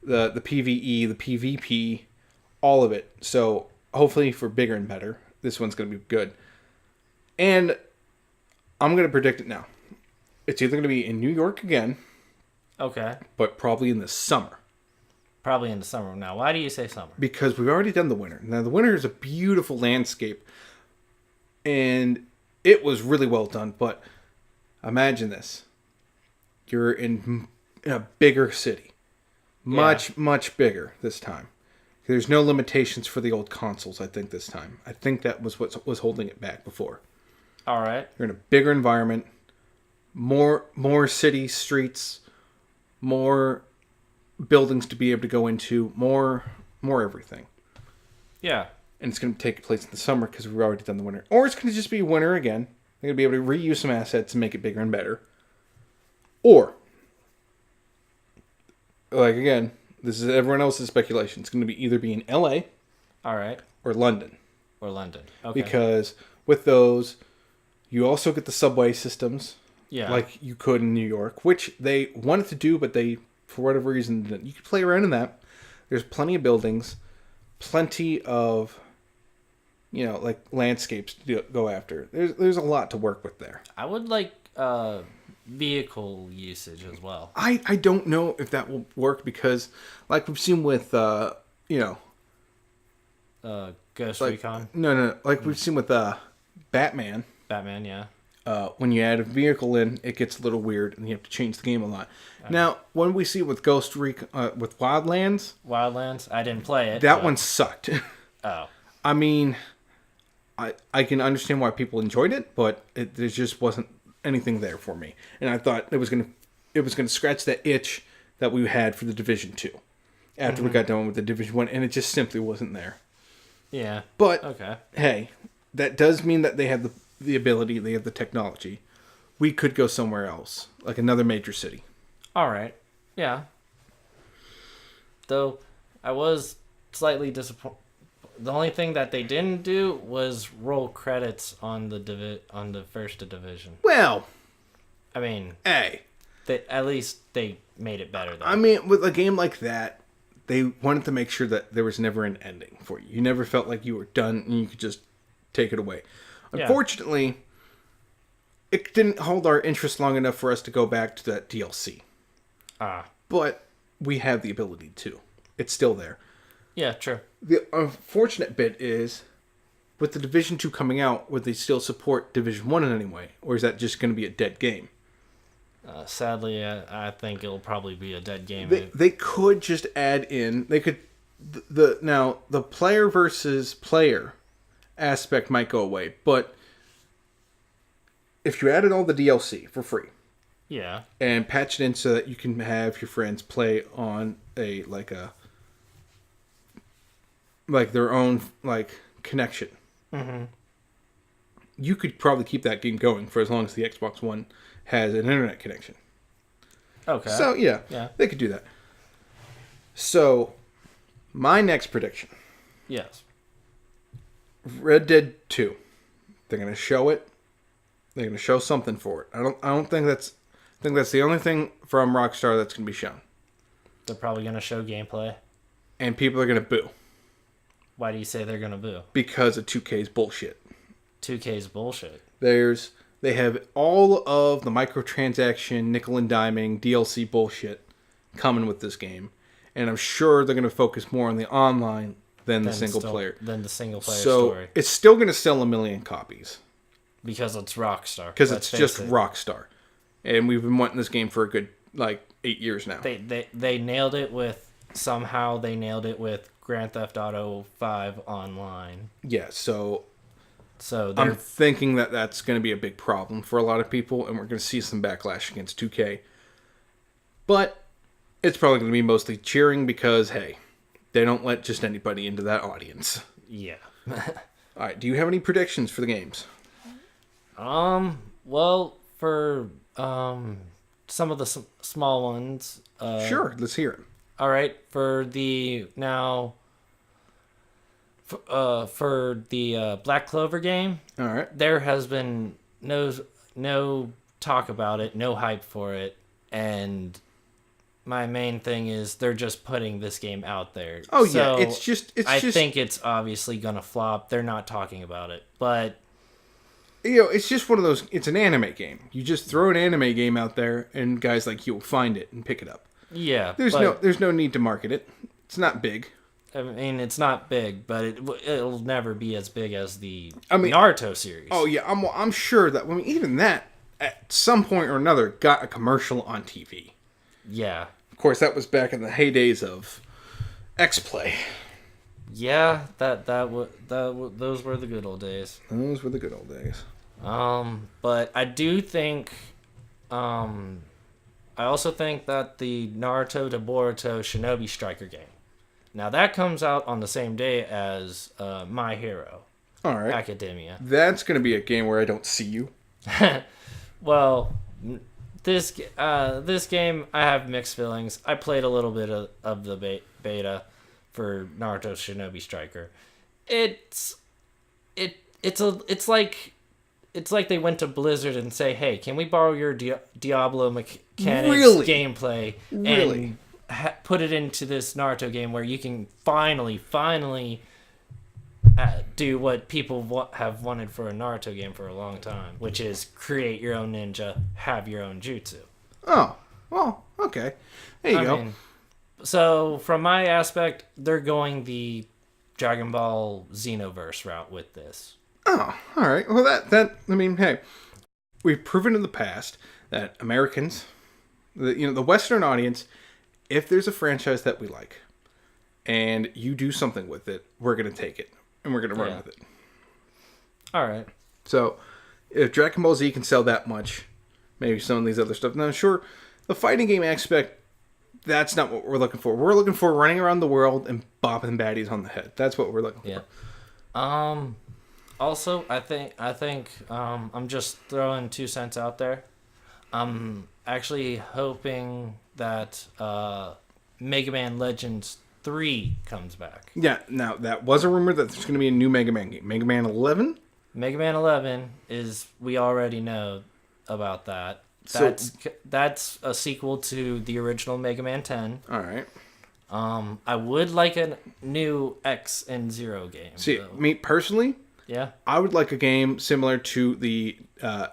the PvE, the PvP, all of it. So hopefully for bigger and better, this one's going to be good. And I'm going to predict it now. It's either going to be in New York again, Okay. but probably in the summer. Probably in the summer. Now, why do you say summer? Because we've already done the winter. Now, the winter is a beautiful landscape. And it was really well done. But imagine this. You're in a bigger city. Much bigger this time. There's no limitations for the old consoles, I think, this time. I think that was what was holding it back before. All right. You're in a bigger environment. More city streets. More buildings to be able to go into. More everything. Yeah. And it's going to take place in the summer because we've already done the winter. Or it's going to just be winter again. They're going to be able to reuse some assets and make it bigger and better. Or, like again, this is everyone else's speculation. It's going to be either be in LA All right. or London. Or London. Okay. Because with those, you also get the subway systems. Yeah. Like you could in New York, which they wanted to do, but they, for whatever reason, didn't. You could play around in that. There's plenty of buildings, plenty of, like landscapes to go after. There's a lot to work with there. I would like vehicle usage as well. I don't know if that will work because, like we've seen with, Ghost like, Recon. No, like we've seen with Batman. Batman, yeah. When you add a vehicle in, it gets a little weird, and you have to change the game a lot. Now, when we see with with Wildlands, Wildlands, I didn't play it. that one sucked. Oh. I mean, I can understand why people enjoyed it, but there just wasn't anything there for me. And I thought it was gonna scratch that itch that we had for the Division 2 after we got done with the Division 1, and it just simply wasn't there. Yeah. But Okay. hey, that does mean that they have the ability, they have the technology. We could go somewhere else, like another major city. All right. Yeah. Though I was slightly disappointed. The only thing that they didn't do was roll credits on the first division. Well, I mean, hey, at least they made it better. Though. I mean, with a game like that, they wanted to make sure that there was never an ending for you. You never felt like you were done and you could just take it away. Yeah. Unfortunately, it didn't hold our interest long enough for us to go back to that DLC. But we have the ability to. It's still there. Yeah, true. The unfortunate bit is, with the Division 2 coming out, would they still support Division 1 in any way? Or is that just going to be a dead game? Sadly, I think it'll probably be a dead game. They could just add in. They could now the player versus player aspect might go away, but if you added all the DLC for free Yeah. and patch it in so that you can have your friends play on like their own like connection, you could probably keep that game going for as long as the Xbox One has an internet connection. Okay. So yeah, they could do that. So my next prediction: yes. Red Dead 2. They're gonna show it. They're gonna show something for it. I don't think that's. I think that's the only thing from Rockstar that's gonna be shown. They're probably gonna show gameplay. And people are gonna boo. Why do you say they're gonna boo? Because of 2K's bullshit. 2K's bullshit. They have all of the microtransaction, nickel and diming, DLC bullshit coming with this game. And I'm sure they're going to focus more on the online than the single player. Than the single player so story. it's still going to sell 1 million copies. Because it's Rockstar. Because it's just Rockstar. And we've been wanting this game for a good, 8 years now. They nailed it with, somehow they nailed it with Grand Theft Auto 5 Online. Yeah, so So I'm thinking that that's going to be a big problem for a lot of people, and we're going to see some backlash against 2K. But it's probably going to be mostly cheering because, hey, they don't let just anybody into that audience. Yeah. All right, do you have any predictions for the games? Well, for some of the small ones. Sure, let's hear it. All right, for the Black Clover game, All right. there has been no talk about it, no hype for it, and my main thing is they're just putting this game out there. Oh So yeah, it's just I think it's obviously gonna flop. They're not talking about it, but it's just one of those. It's an anime game. You just throw an anime game out there, and guys like you will find it and pick it up. yeah, There's no need to market it. It's not big. I mean, it's not big, but it'll never be as big as the Naruto series. Oh yeah, I'm sure that even that at some point or another got a commercial on TV. Yeah. Of course, that was back in the heydays of X-Play. Yeah, those were the good old days. Those were the good old days. But I do think, I also think that the Naruto to Boruto Shinobi Striker game. Now that comes out on the same day as My Hero All right. Academia. That's going to be a game where I don't see you. Well, this game I have mixed feelings. I played a little bit of the beta for Naruto Shinobi Striker. It's like they went to Blizzard and say, "Hey, can we borrow your Diablo mechanics gameplay and put it into this Naruto game where you can finally do what people have wanted for a Naruto game for a long time, which is create your own ninja, have your own jutsu." Oh, well, okay. There you go. So from my aspect, they're going the Dragon Ball Xenoverse route with this. Oh, all right. Well, hey, we've proven in the past that Americans, the Western audience, if there's a franchise that we like, and you do something with it, we're gonna take it and we're gonna run with it. All right. So, if Dragon Ball Z can sell that much, maybe some of these other stuff. Now, sure, the fighting game aspect, that's not what we're looking for. We're looking for running around the world and bopping baddies on the head. That's what we're looking for. Also, I think I'm just throwing 2 cents out there. I'm actually hoping that Mega Man Legends 3 comes back. Yeah, now that was a rumor that there's going to be a new Mega Man game. Mega Man 11? Mega Man 11 we already know about that. That's a sequel to the original Mega Man 10. All right. I would like a new X and Zero game. See, me personally, yeah, I would like a game similar to the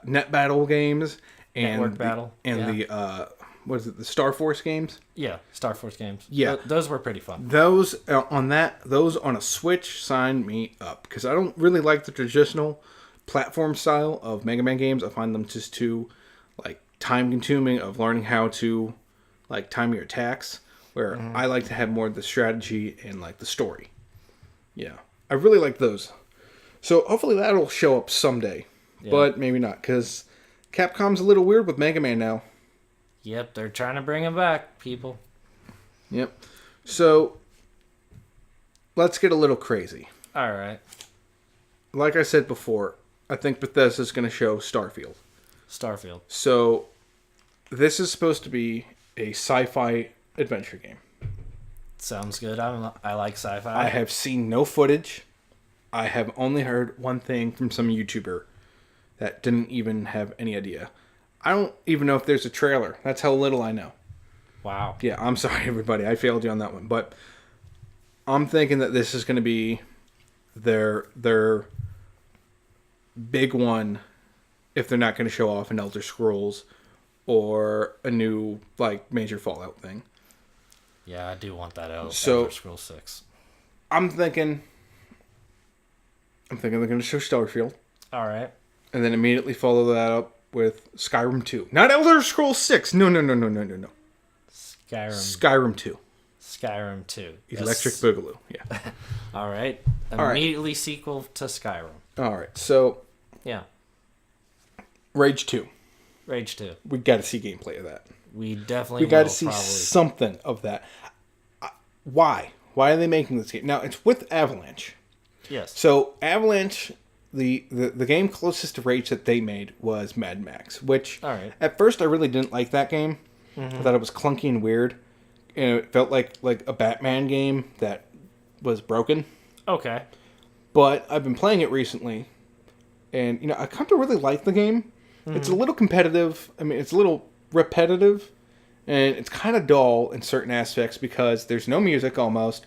Net Battle games and Network Battle the what is it, the Star Force games? Yeah, Star Force games. Yeah, those were pretty fun. Those on a Switch, sign me up, because I don't really like the traditional platform style of Mega Man games. I find them just too time consuming of learning how to like time your attacks. Where I like to have more of the strategy and like the story. Yeah, I really like those. So hopefully that'll show up someday, but maybe not because Capcom's a little weird with Mega Man now. Yep, they're trying to bring him back, people. Yep. So let's get a little crazy. All right. Like I said before, I think Bethesda's going to show Starfield. Starfield. So this is supposed to be a sci-fi adventure game. Sounds good. I like sci-fi. I have seen no footage. I have only heard one thing from some YouTuber that didn't even have any idea. I don't even know if there's a trailer. That's how little I know. Wow. Yeah, I'm sorry, everybody. I failed you on that one. But I'm thinking that this is going to be their big one if they're not going to show off an Elder Scrolls or a new like major Fallout thing. Yeah, I do want that Elder Scrolls 6. I'm thinking they're going to show Starfield. All right. And then immediately follow that up with Skyrim 2. Not Elder Scrolls 6. No. Skyrim 2. Skyrim 2. Electric Boogaloo. Yeah. All right. All Immediately sequel to Skyrim. All right. So, Yeah. Rage 2. Rage 2. We got to see gameplay of that. We definitely We got to will, see probably. something of that. Why? Why are they making this game? Now, it's with Avalanche. Yes. So, Avalanche, the game closest to Rage that they made was Mad Max, which All right. at first I really didn't like that game. I thought it was clunky and weird. And it felt like a Batman game that was broken. Okay. But I've been playing it recently, and I come to really like the game. It's a little competitive. I mean, it's a little repetitive, and it's kind of dull in certain aspects because there's no music almost.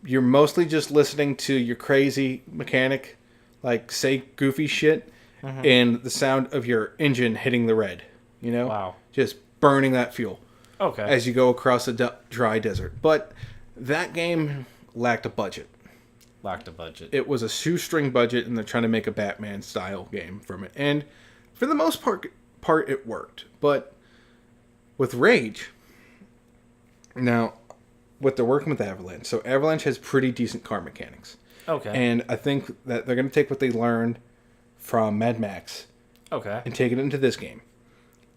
You're mostly just listening to your crazy mechanic, like say goofy shit, and the sound of your engine hitting the red. Wow. Just burning that fuel Okay. as you go across a dry desert. But that game lacked a budget. Locked a budget. It was a shoestring budget, and they're trying to make a Batman style game from it. And for the most part it worked. But with Rage, now what they're working with Avalanche. So Avalanche has pretty decent car mechanics. Okay. And I think that they're going to take what they learned from Mad Max Okay. and take it into this game.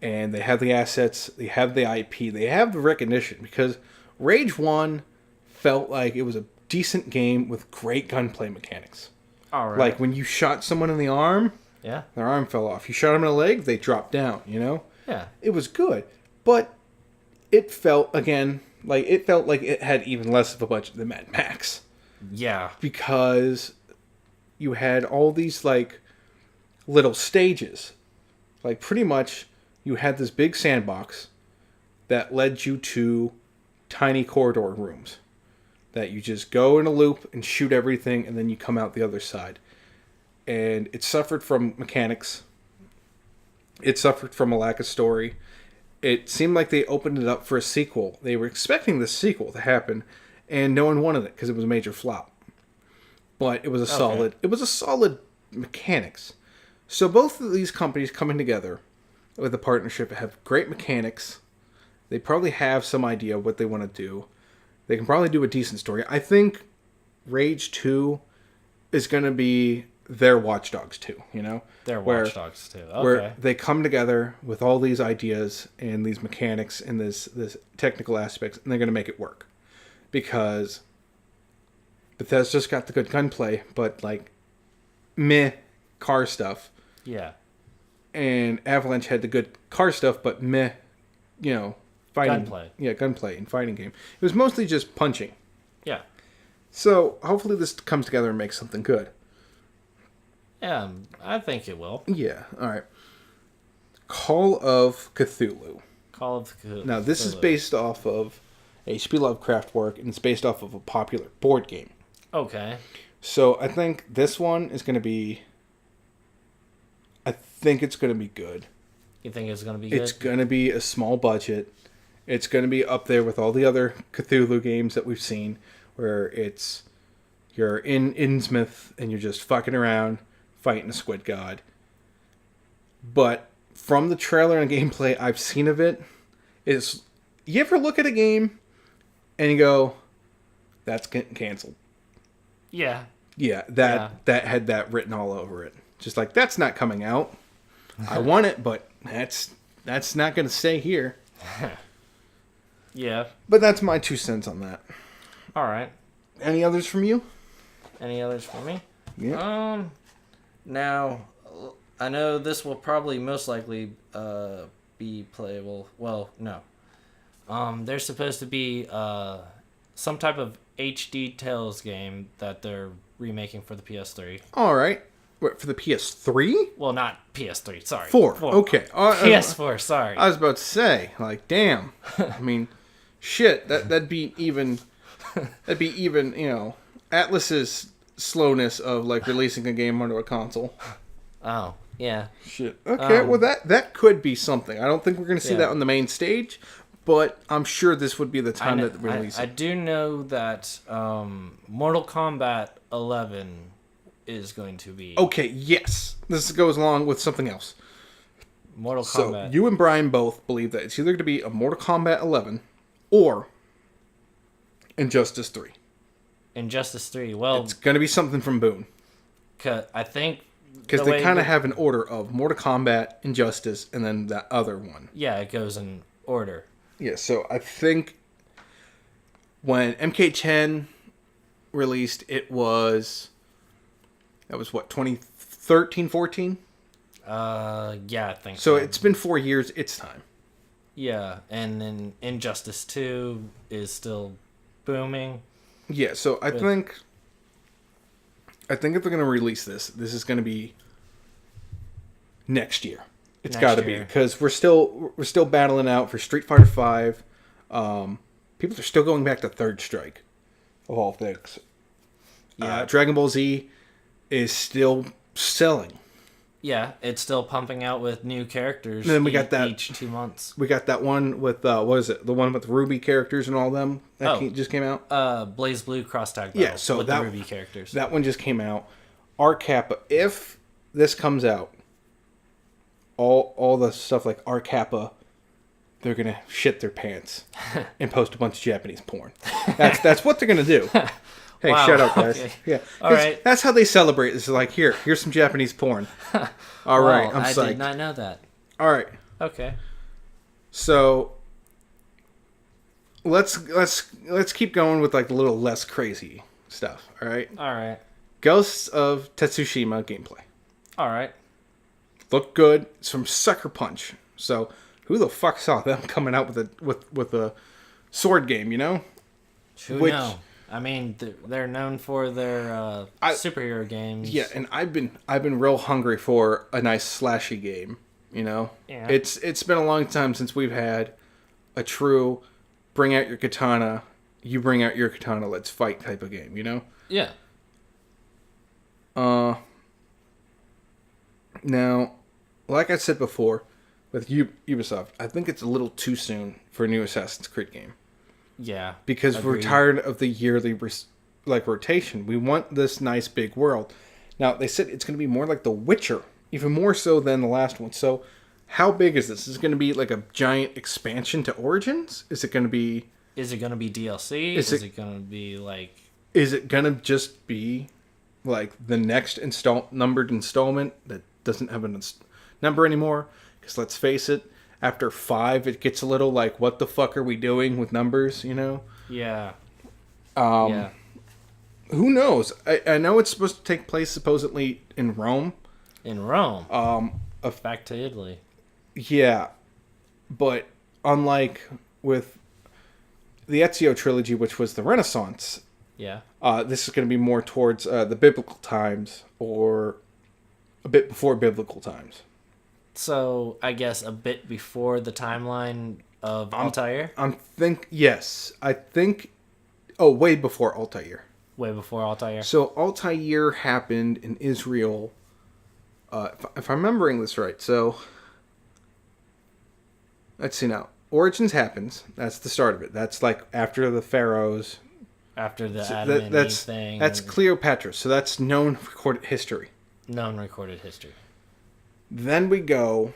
And they have the assets, they have the IP, they have the recognition, because Rage 1 felt like it was a decent game with great gunplay mechanics. All right. Like when you shot someone in the arm, Yeah. their arm fell off. You shot them in the leg, they dropped down, Yeah. It was good. But it felt, again, like it had even less of a budget than Mad Max. Yeah. Because you had all these, like, little stages. Like, pretty much, you had this big sandbox that led you to tiny corridor rooms that you just go in a loop and shoot everything, and then you come out the other side. And it suffered from mechanics. It suffered from a lack of story. It seemed like they opened it up for a sequel. They were expecting the sequel to happen, and no one wanted it because it was a major flop. But it was a solid mechanics. So both of these companies coming together with a partnership have great mechanics. They probably have some idea of what they want to do. They can probably do a decent story. I think Rage 2 is going to be their Watch Dogs 2, They're Where- Watch Dogs too. Okay. Where they come together with all these ideas and these mechanics and this technical aspects, and they're going to make it work. Because Bethesda's got the good gunplay, but like meh car stuff. Yeah. And Avalanche had the good car stuff, but meh, fighting. Gunplay. Yeah, gunplay and fighting game. It was mostly just punching. Yeah. So hopefully this comes together and makes something good. Yeah. I think it will. Yeah, all right. Call of Cthulhu. Call of Cthulhu. Now, this is based off of H.P. Lovecraft work, and it's based off of a popular board game. Okay. So I think this one is going to be... I think it's going to be good. You think it's gonna be good? It's going to be a small budget. It's going to be up there with all the other Cthulhu games that we've seen, where you're in Innsmouth and you're just fucking around fighting a squid god. But from the trailer and gameplay I've seen of it, is you ever look at a game and you go, that's getting canceled. Yeah. Yeah, that had that written all over it. Just like, that's not coming out. I want it, but that's not going to stay here. Yeah. But that's my 2 cents on that. All right. Any others from you? Any others for me? Yeah. Now, I know this will probably most likely be playable. Well, no. There's supposed to be some type of HD Tales game that they're remaking for the PS3. All right. What, for the PS3? Well, not PS3. Sorry. 4. Okay. PS4. Sorry. I was about to say, like, damn. I mean, shit. That'd be even. You know, Atlus's slowness of like releasing a game onto a console. Oh yeah. Shit. Okay. Well, that could be something. I don't think we're gonna see that on the main stage, but I'm sure this would be the time that they release I it. do know that Mortal Kombat 11 is going to be. Okay. Yes. This goes along with something else. Mortal So Kombat. you and Brian both believe that it's either going to be a Mortal Kombat 11 or Injustice 3. Injustice 3. Well, It's going to be something from Boone. I think Because the they way kind of that- have an order of Mortal Kombat, Injustice, and then that other one. Yeah, it goes in order. Yeah, so I think when MK10 released, that was what, 2013, 14? Yeah, I think So it's been 4 years. It's time. Yeah, and then Injustice 2 is still booming. Yeah, so I think if they're going to release this is going to be next year. It's got to be, because we're still battling out for Street Fighter V. People are still going back to Third Strike, of all things. Yeah. Dragon Ball Z is still selling. Yeah, it's still pumping out with new characters. And then we got that each 2 months. We got that one with what is it? The one with Ruby characters and all them that just came out. Blaze Blue Cross Tag Battle. Yeah, so with that the Ruby characters. That one just came out. Art Kappa. If this comes out, all the stuff like Art Kappa, they're gonna shit their pants and post a bunch of Japanese porn. That's what they're gonna do. Hey, Wow, shut up, guys. okay. Yeah, All right. That's how they celebrate. It's like, here's some Japanese porn. All right, I'm I psyched. did not know that. All right, Okay. so let's keep going with like a little less crazy stuff. All right, All right. Ghosts of Tsushima gameplay All right. look good. It's from Sucker Punch. So who the fuck saw them coming out with a sword game? You know, Who Which- know? I mean, they're known for their superhero games. yeah. And I've been real hungry for a nice slashy game. You know, Yeah. It's been a long time since we've had a true bring out your katana, you bring out your katana, let's fight type of game. You know. Yeah. Now, like I said before, with Ubisoft, I think it's a little too soon for a new Assassin's Creed game. Yeah. Because we're Agreed. tired of the yearly rotation. We want this nice big world. Now, they said it's going to be more like The Witcher, even more so than the last one. So, how big is this? Is it going to be like a giant expansion to Origins? Is it going to be... Is it going to be DLC? Is Is it- it going to be like... Is it going to just be like the next numbered installment that doesn't have a number anymore? Because let's face it, after 5, it gets a little like, what the fuck are we doing with numbers, you know? Yeah. Yeah. Who knows? I know it's supposed to take place supposedly in Rome. In Rome. Of Back to Italy. Yeah, but unlike with the Ezio trilogy, which was the Renaissance, Yeah. this is going to be more towards the biblical times or a bit before biblical times. So, I guess a bit before the timeline of Altair? Yes, I think. Oh, way before Altair. Way before Altair. So Altair happened in Israel. If I'm remembering this right, so let's see now. Origins happens. That's the start of it. That's like after the pharaohs. After the So Adam and Eve that's thing. that's Cleopatra. So that's known recorded history. known recorded history. Then we go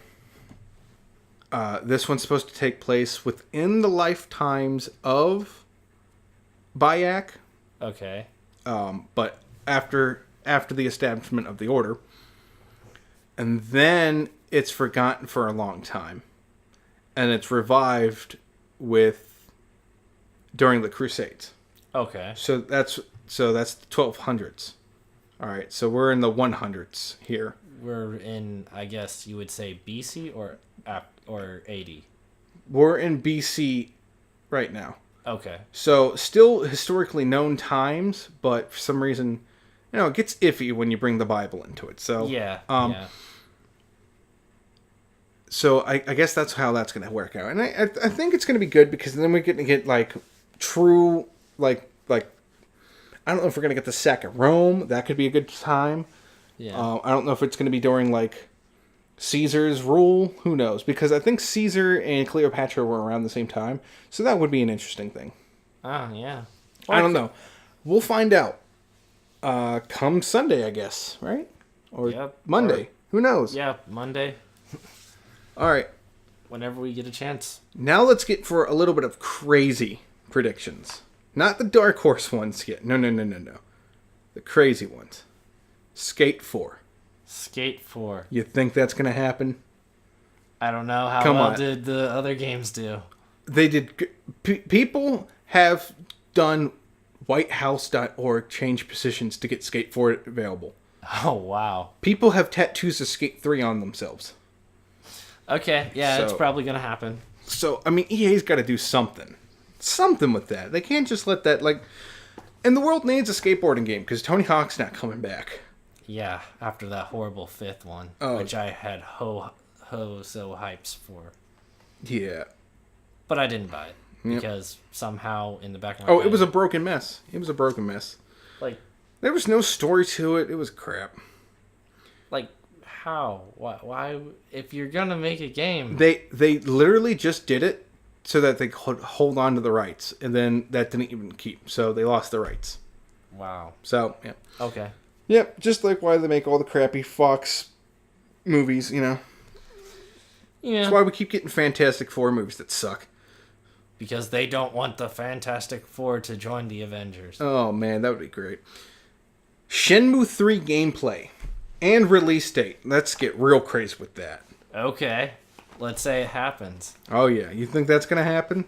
This one's supposed to take place within the lifetimes of Bayek, Okay. but after the establishment of the Order, and then it's forgotten for a long time, and it's revived during the Crusades. Okay. So that's the 1200s. All right, so we're in the 100s here. We're in, I guess you would say BC or AD. We're in BC right now. Okay. So still historically known times, but for some reason, it gets iffy when you bring the Bible into it. So Yeah. So I guess that's how that's going to work out, and I think it's going to be good because then we're going to get like true like I don't know if we're going to get the sack of Rome. That could be a good time. Yeah. I don't know if it's going to be during like Caesar's rule. Who knows? Because I think Caesar and Cleopatra were around the same time, so that would be an interesting thing. Yeah. I don't know. We'll find out. Come Sunday, I guess, right? Or Yep. Monday. Who knows? Yeah, Monday, All right. whenever we get a chance. Now let's get for a little bit of crazy predictions. Not the dark horse ones yet. No. The crazy ones. Skate 4. Skate 4. You think that's going to happen? I don't know how Come well on. did the other games do. They did. People have done whitehouse.org change positions to get Skate 4 available. Oh, wow. People have tattoos of Skate 3 on themselves. Okay, yeah, it's So- probably going to happen. So, I mean, EA's got to do something. Something with that. They can't just let that, like... And the world needs a skateboarding game, because Tony Hawk's not coming back. Yeah, after that horrible 5th one, which I had so hypes for. Yeah. But I didn't buy it, Yep. because somehow in the back of my Oh, mind... it was a broken mess. It was a broken mess. Like, There was no story to it. It was crap. how? Why? If you're going to make a game... They literally just did it so that they could hold on to the rights, and then that didn't even keep. So they lost the rights. Wow. So, yeah. Okay. Yep, just like why they make all the crappy Fox movies, Yeah. That's why we keep getting Fantastic Four movies that suck. Because they don't want the Fantastic Four to join the Avengers. Oh, man, that would be great. Shenmue 3 gameplay and release date. Let's get real crazy with that. Okay. Let's say it happens. Oh, yeah. You think that's going to happen?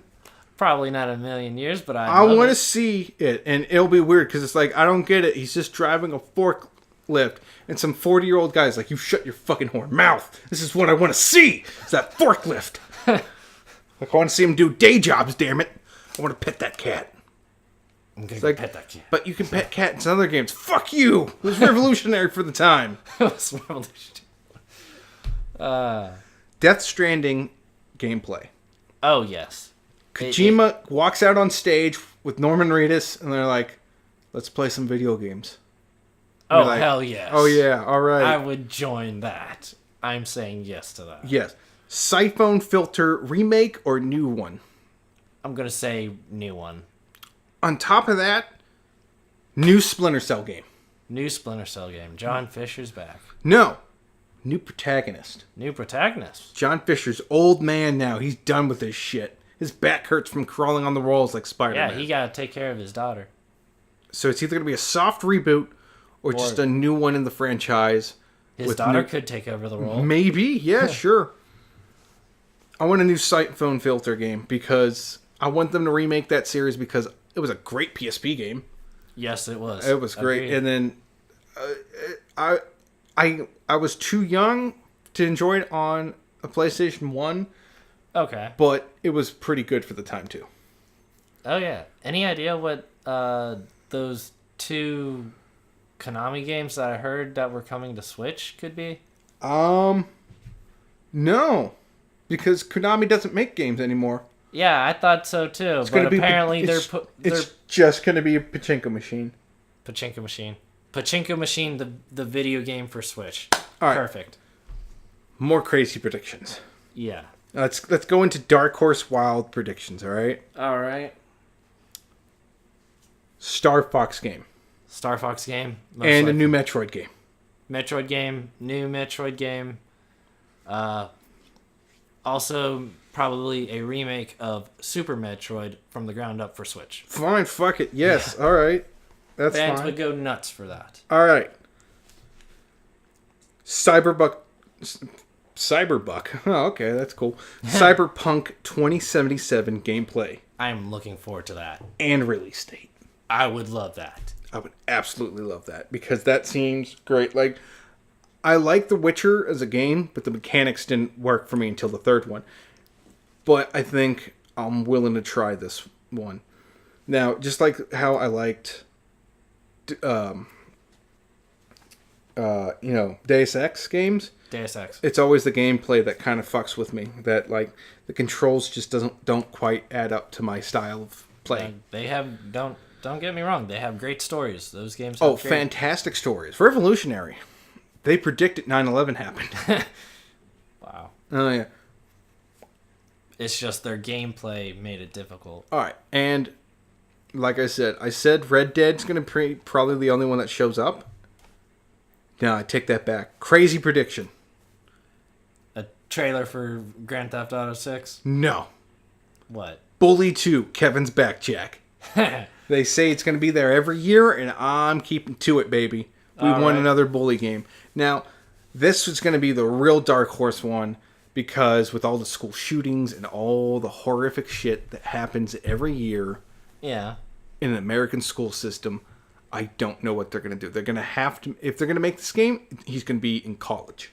Probably not a million years, but I want to see it, and it'll be weird because it's like, I don't get it. He's just driving a forklift, and some 40-year-old guy's like, you shut your fucking whore mouth. This is what I want to see. It's that forklift. Like, I want to see him do day jobs, damn it. I want to pet that cat. I'm gonna like- pet that kid. But you can pet cats in other games. Fuck you. It was revolutionary for the time. It's revolutionary. Death Stranding gameplay. Oh, yes. Kojima walks out on stage with Norman Reedus, and they're like, let's play some video games. Oh, You're like, hell yes. Oh, yeah, all right. I would join that. I'm saying yes to that. Yes. Siphon Filter remake or new one? I'm going to say new one. On top of that, new Splinter Cell game. New Splinter Cell game. John Fisher's back. No. New protagonist. New protagonist. John Fisher's old man now. He's done with this shit. His back hurts from crawling on the walls like Spider-Man. Yeah, he got to take care of his daughter. So it's either going to be a soft reboot or just a new one in the franchise. His with daughter new- could take over the role. Maybe. Yeah, sure. I want a new Siphon Filter game because I want them to remake that series because it was a great PSP game. Yes, it was. It was great. Agreed. And then I was too young to enjoy it on a PlayStation 1, Okay. but it was pretty good for the time too. Oh, yeah. Any idea what those two Konami games that I heard that were coming to Switch could be? No. Because Konami doesn't make games anymore. Yeah, I thought so too. It's gonna But be apparently it's they're just going to be a pachinko machine. Pachinko Machine. Pachinko Machine, the video game for Switch. All right. Perfect. More crazy predictions. Yeah. Let's go into Dark Horse Wild predictions, all right? All right. Star Fox game Star Fox game. most and a likely. new Metroid game. Metroid game. New Metroid game. Also, probably a remake of Super Metroid from the ground up for Switch. Fine, fuck it. Yes, all right. That's Fans fine. would go nuts for that. All right. Cyberbuck. Oh, okay, that's cool. Cyberpunk 2077 gameplay I'm looking forward to that. and release date. I would love that. I would absolutely love that because that seems great. Like, I like The Witcher as a game, but the mechanics didn't work for me until the third one. But I think I'm willing to try this one. Now, just like how I liked, Deus Ex games, Deus Ex. it's always the gameplay that kind of fucks with me. That like the controls just don't quite add up to my style of play. And they have don't get me wrong. They have great stories. Those games. Have Oh, great... fantastic stories, revolutionary. They predicted 9/11 happened. Wow. Oh yeah. It's just their gameplay made it difficult. All right, and like I said Red Dead's gonna be probably the only one that shows up. No, I take that back. Crazy prediction. A trailer for Grand Theft Auto 6? No. What? Bully 2, Kevin's back, Jack. They say it's going to be there every year, and I'm keeping to it, baby. We All want right. another Bully game. Now, this is going to be the real dark horse one, because with all the school shootings and all the horrific shit that happens every year Yeah. in an American school system, I don't know what they're going to do. They're going to have to, if they're going to make this game, he's going to be in college.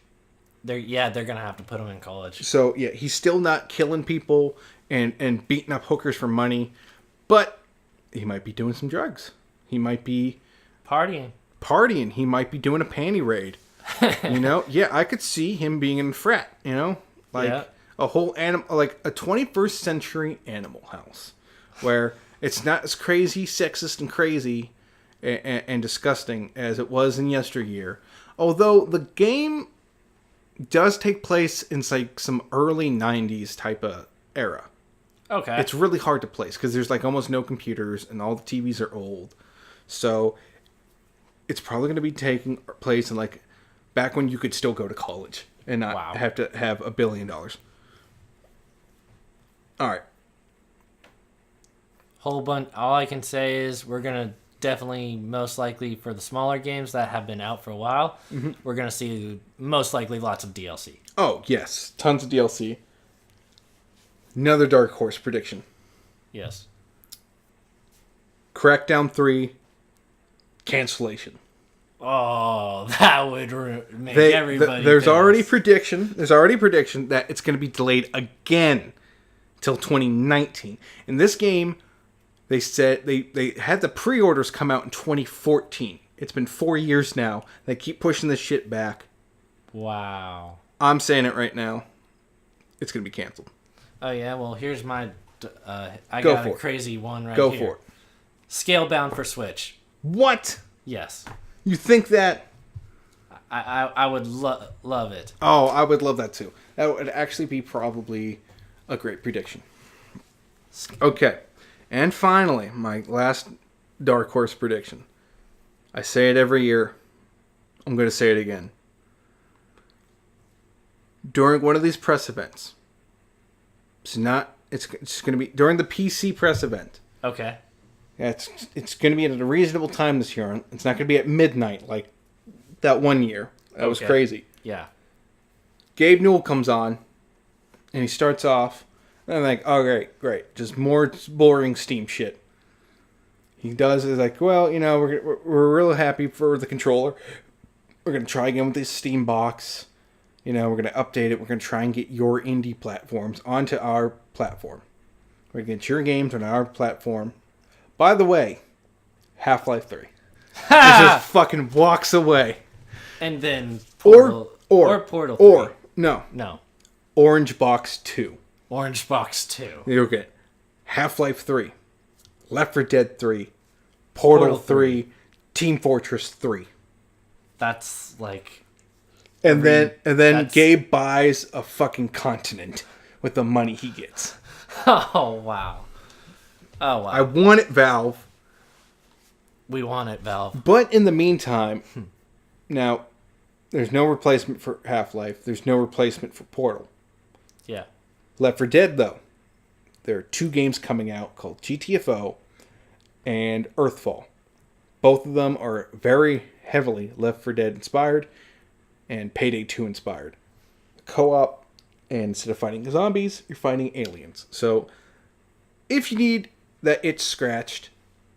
They're gonna have to put him in college. So, yeah, he's still not killing people and beating up hookers for money, but he might be doing some drugs. He might be Partying. partying. He might be doing a panty raid. Yeah, I could see him being in a frat, like Yeah. a whole like a 21st century Animal House, where it's not as crazy, sexist, and crazy and disgusting as it was in yesteryear. Although the game does take place in like some early 90s type of era. Okay. It's really hard to place because there's like almost no computers and all the TVs are old. So it's probably going to be taking place in like back when you could still go to college and not Wow. have to have $1 billion. All right. Whole bunch. All I can say is we're gonna definitely most likely for the smaller games that have been out for a while, we're gonna see most likely lots of DLC. Oh, yes. Tons of DLC. Another Dark Horse prediction. Yes. Crackdown 3 cancellation. Oh, that would make everybody. There's famous. already prediction that it's going to be delayed again till 2019. In this game, they said they had the pre-orders come out in 2014. It's been 4 years now. They keep pushing this shit back. Wow. I'm saying it right now. It's going to be canceled. Oh yeah. Well, here's my. I Go got for a it. crazy one right Go here. for it. Scalebound for Switch. What? Yes. You think that? I would love it. Oh, I would love that too. That would actually be probably a great prediction. Okay. And finally, my last Dark Horse prediction. I say it every year. I'm going to say it again. During one of these press events, it's going to be during the PC press event. Okay. Yeah, it's going to be at a reasonable time this year. It's not going to be at midnight like that one year. That was Okay. crazy. Yeah. Gabe Newell comes on, and he starts off, and I'm like, oh, great. Just more boring Steam shit. He does is like, well, we're really happy for the controller. We're going to try again with this Steam box. We're going to update it. We're going to try and get your indie platforms onto our platform. We're going to get your games on our platform. By the way, Half-Life 3. It just fucking walks away. And then Portal, Portal 3. No. No. Orange Box 2. Orange Box 2. You'll get Half-Life 3, Left 4 Dead 3, Portal 3, Team Fortress 3. That's like And then that's- Gabe buys a fucking continent with the money he gets. oh wow. Oh wow. I want it, Valve. We want it, Valve. But in the meantime, now, there's no replacement for Half-Life. There's no replacement for Portal. Yeah. Left 4 Dead, though. There are 2 games coming out called GTFO and Earthfall. Both of them are very heavily Left 4 Dead inspired and Payday 2 inspired. Co-op, and instead of fighting zombies, you're fighting aliens. So if you need that itch scratched,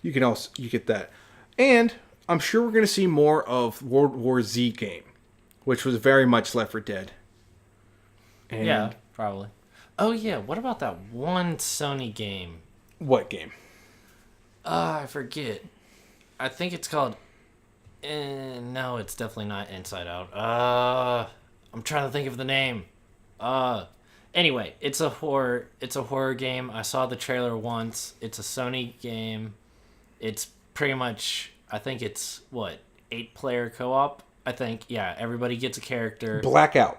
you get that. And I'm sure we're going to see more of World War Z game, which was very much Left 4 Dead. And Yeah, probably. Oh yeah, what about that one Sony game? what game? I forget. I think it's called. No, it's definitely not Inside Out. I'm trying to think of the name. Anyway, it's a horror. It's a horror game. I saw the trailer once. It's a Sony game. It's pretty much. I think it's 8-player co-op. I think everybody gets a character. Blackout.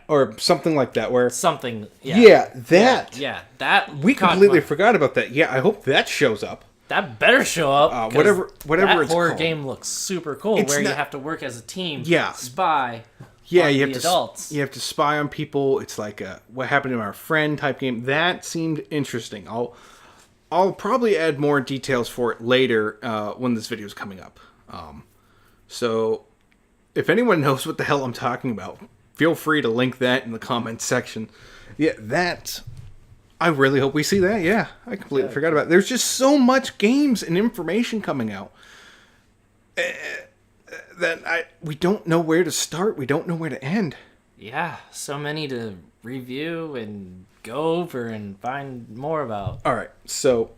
Or something like that, where... Something. Yeah, that. Yeah, that. We completely forgot about that. Yeah, I hope that shows up. That better show up. Whatever that it's horror called. game looks super cool. It's where you not- have to work as a team. Yeah. Spy. Yeah, on you the have to adults. you have to spy on people. It's like a what happened to our friend type game. That seemed interesting. I'll probably add more details for it later when this video is coming up. So if anyone knows what the hell I'm talking about, feel free to link that in the comments section. Yeah, that I really hope we see that. Yeah, I completely forgot about it. There's just so much games and information coming out. That we don't know where to start. We don't know where to end. Yeah, so many to review and go over and find more about. All right, so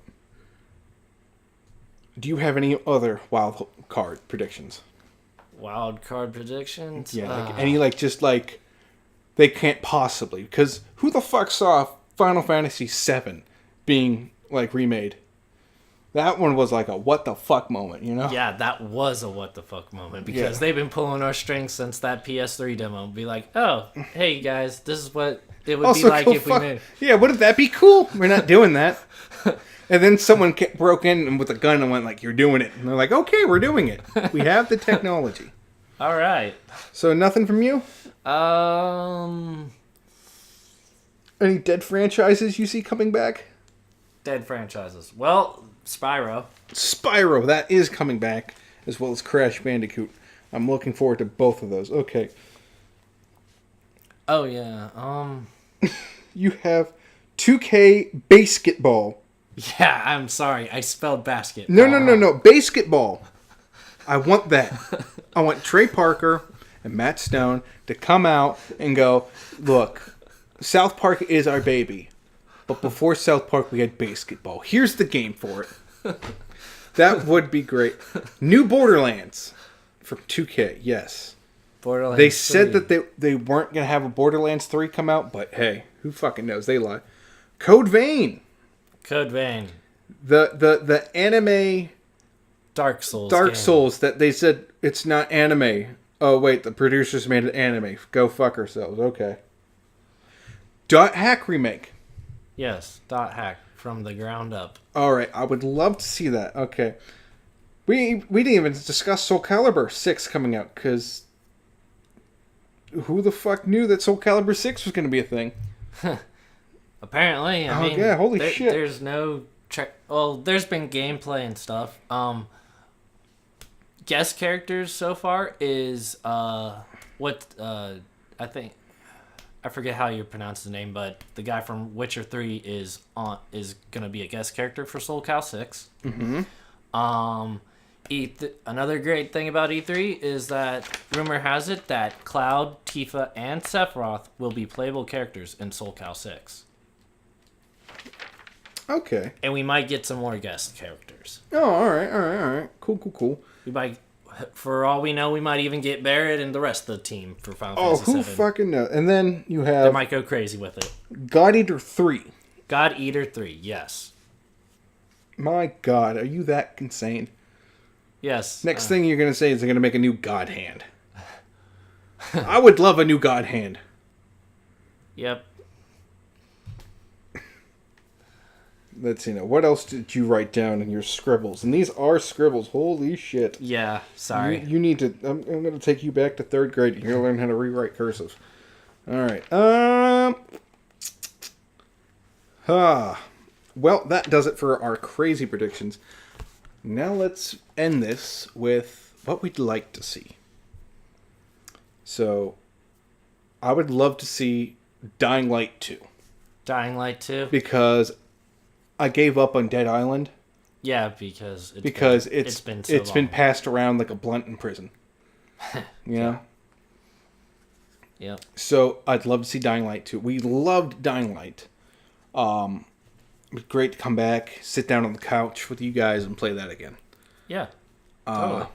do you have any other wild card predictions? Wild card predictions? Yeah, like they can't possibly, because who the fuck saw Final Fantasy VII being like remade? That one was like a what the fuck moment, you know? Yeah, that was a what the fuck moment because they've been pulling our strings since that PS3 demo. Be like, oh, hey guys, this is what it would be like if we made. Yeah, wouldn't that be cool? We're not doing that. And then someone broke in with a gun and went like, "You're doing it," and they're like, "Okay, we're doing it. We have the technology." All right. So nothing from you? Dead Any dead franchises you see coming back? franchises. Well, Spyro. Spyro, that is coming back, as well as Crash Bandicoot. I'm looking forward to both of those. Okay. Oh yeah. You have 2K Basketball. Yeah, I'm sorry. I spelled basket. No. Basketball. I want that. I want Trey Parker and Matt Stone to come out and go, look, South Park is our baby. But before South Park, we had basketball. Here's the game for it. That would be great. New Borderlands from 2K, yes. Borderlands They said 3. that they weren't going to have a Borderlands 3 come out, but hey, who fucking knows? They lie. Code Vein. Code Vein. The anime Dark Souls. Dark game. Souls that they said it's not anime. Oh, wait, the producers made it anime. Go fuck ourselves. Okay. Dot Hack remake. Yes, Dot Hack from the ground up. All right, I would love to see that. Okay. We didn't even discuss Soul Calibur 6 coming out, because who the fuck knew that Soul Calibur 6 was going to be a thing? Apparently, I mean, yeah, holy shit. There's no check. Well, there's been gameplay and stuff. Guest characters so far is I think I forget how you pronounce the name, but the guy from Witcher 3 is gonna be a guest character for Soul Cal 6. Mm-hmm. Another great thing about E3 is that rumor has it that Cloud, Tifa, and Sephiroth will be playable characters in Soul Cal 6. Okay. And we might get some more guest characters. Oh, all right. Cool. We might, for all we know, we might even get Barrett and the rest of the team for Final Oh, Fantasy who VII. fucking knows? And then you They have might go crazy with it. God Eater 3. God Eater 3, yes. My God, are you that insane? Yes. Next thing you're going to say is they're going to make a new God Hand. I would love a new God Hand. Yep. Let's see now. What else did you write down in your scribbles? And these are scribbles. Holy shit. Yeah, sorry. You need to... I'm going to take you back to 3rd grade. You're going to learn how to rewrite cursive. All right. Ah, well, that does it for our crazy predictions. Now let's end this with what we'd like to see. So, I would love to see Dying Light 2. Dying Light 2? Because I gave up on Dead Island. Yeah, because It's been so long. been passed around like a blunt in prison. Yeah. Yep. So I'd love to see Dying Light 2. We loved Dying Light. It was great to come back, sit down on the couch with you guys and play that again. Yeah. Totally.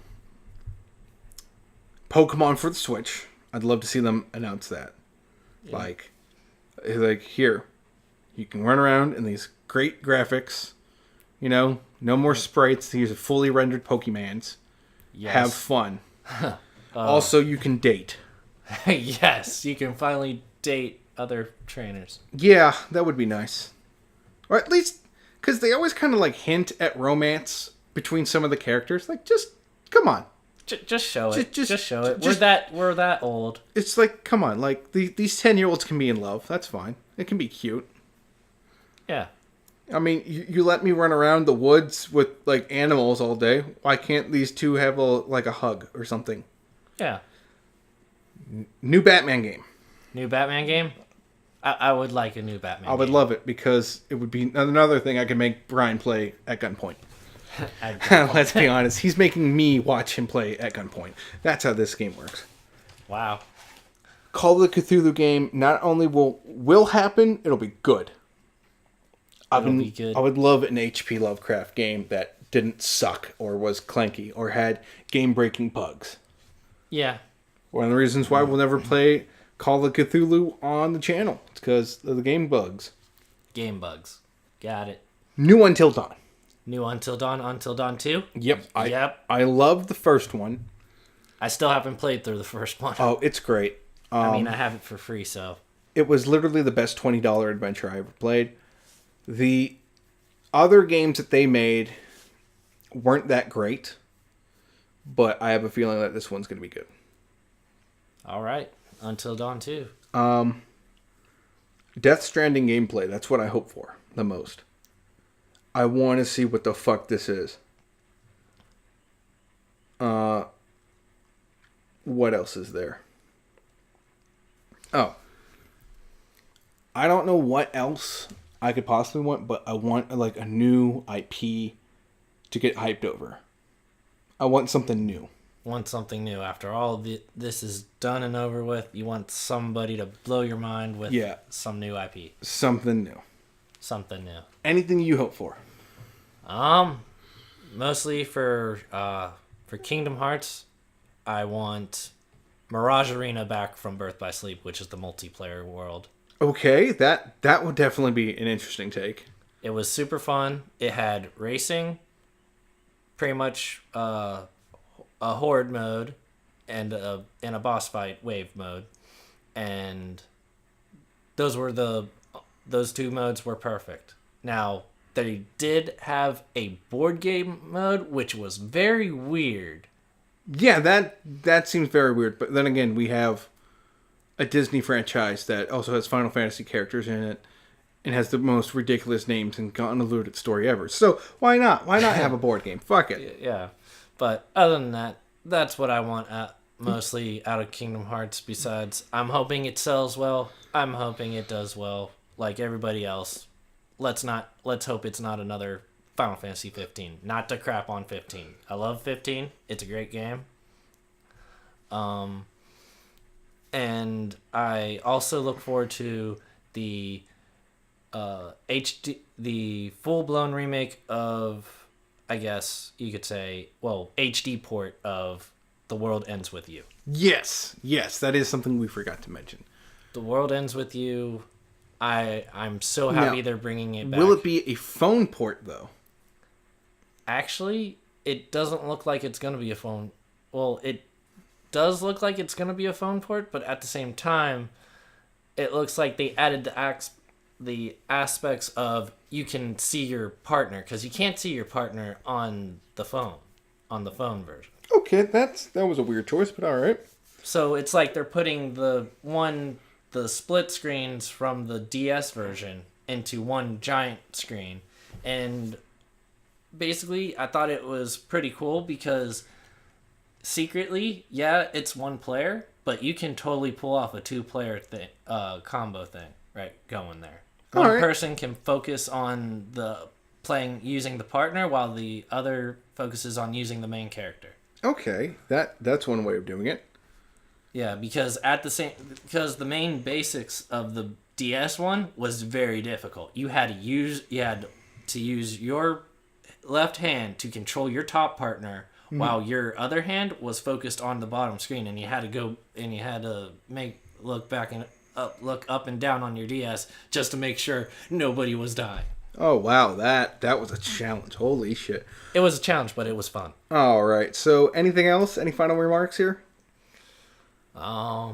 Pokemon for the Switch. I'd love to see them announce that. Yeah. Like here, you can run around in these great graphics. You know, no more sprites. These are fully rendered Pokemans. Yes. Have fun. Also, you can date. Yes, you can finally date other trainers. Yeah, that would be nice. Or at least, because they always kind of like hint at romance between some of the characters. Like, just come on. Just show it. Just show it. just- We're that old. It's like, come on. Like, these 10-year-olds can be in love. That's fine. It can be cute. Yeah. I mean, you let me run around the woods with, like, animals all day. Why can't these two have, a hug or something? Yeah. New Batman game. New Batman game? I would like a new Batman I would game. love it because it would be another thing I could make Brian play at gunpoint. Let's be honest. He's making me watch him play at gunpoint. That's how this game works. Wow. Call of the Cthulhu game not only will happen, it'll be good. It'll be good. I would love an HP Lovecraft game that didn't suck or was clanky or had game-breaking bugs. Yeah. One of the reasons why we'll never play Call of Cthulhu on the channel. It's because of the game bugs. Game bugs. Got it. New Until Dawn. New Until Dawn 2? Yep. Yep. I love the first one. I still haven't played through the first one. Oh, it's great. I mean, I have it for free, so. It was literally the best $20 adventure I ever played. The other games that they made weren't that great, but I have a feeling that this one's going to be good. All right. Until Dawn 2. Death Stranding gameplay, that's what I hope for the most. I want to see what the fuck this is. What else is there? Oh. I don't know what else I could possibly want, but I want like a new IP to get hyped over. I want something new. Want something new. After all this is done and over with, you want somebody to blow your mind with some new IP. Something new. Something new. Anything you hope for? Mostly for Kingdom Hearts, I want Mirage Arena back from Birth by Sleep, which is the multiplayer world. Okay, that would definitely be an interesting take. It was super fun. It had racing, pretty much a horde mode, and a boss fight wave mode, and those two modes were perfect. Now they did have a board game mode, which was very weird. Yeah, that seems very weird. But then again, we have a Disney franchise that also has Final Fantasy characters in it and has the most ridiculous names and convoluted story ever. So why not? Why not have a board game? Fuck it. Yeah, but other than that, that's what I want mostly out of Kingdom Hearts. Besides, I'm hoping it sells well. I'm hoping it does well, like everybody else. Let's hope it's not another Final Fantasy 15. Not to crap on 15. I love 15. It's a great game. And I also look forward to the the full-blown remake of, I guess you could say, well, HD port of The World Ends With You. Yes, that is something we forgot to mention. The World Ends With You. I'm so happy Now, they're bringing it back. Will it be a phone port though? Actually, it doesn't look like it's going to be a phone. Well, it does look like it's going to be a phone port, but at the same time, it looks like they added the aspects of you can see your partner, because you can't see your partner on the phone version. Okay, that was a weird choice, but all right. So it's like they're putting the split screens from the DS version into one giant screen. And basically, I thought it was pretty cool because secretly, yeah, it's one player, but you can totally pull off a two-player thing, combo thing, right? Going there. One All right. person can focus on the playing using the partner, while the other focuses on using the main character. Okay, that's one way of doing it. Yeah, because the main basics of the DS one was very difficult. You had to use your left hand to control your top partner, while your other hand was focused on the bottom screen, and you had to look up and down on your DS just to make sure nobody was dying. Oh wow, that was a challenge. Holy shit. It was a challenge, but it was fun. All right. So, anything else? Any final remarks here? I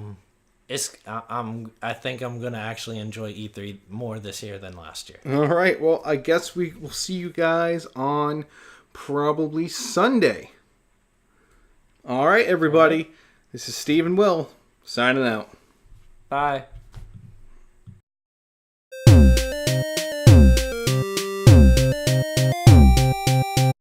think I'm gonna actually enjoy E3 more this year than last year. All right. Well, I guess we will see you guys on probably Sunday. All right, everybody. This is Steve and Will signing out. Bye.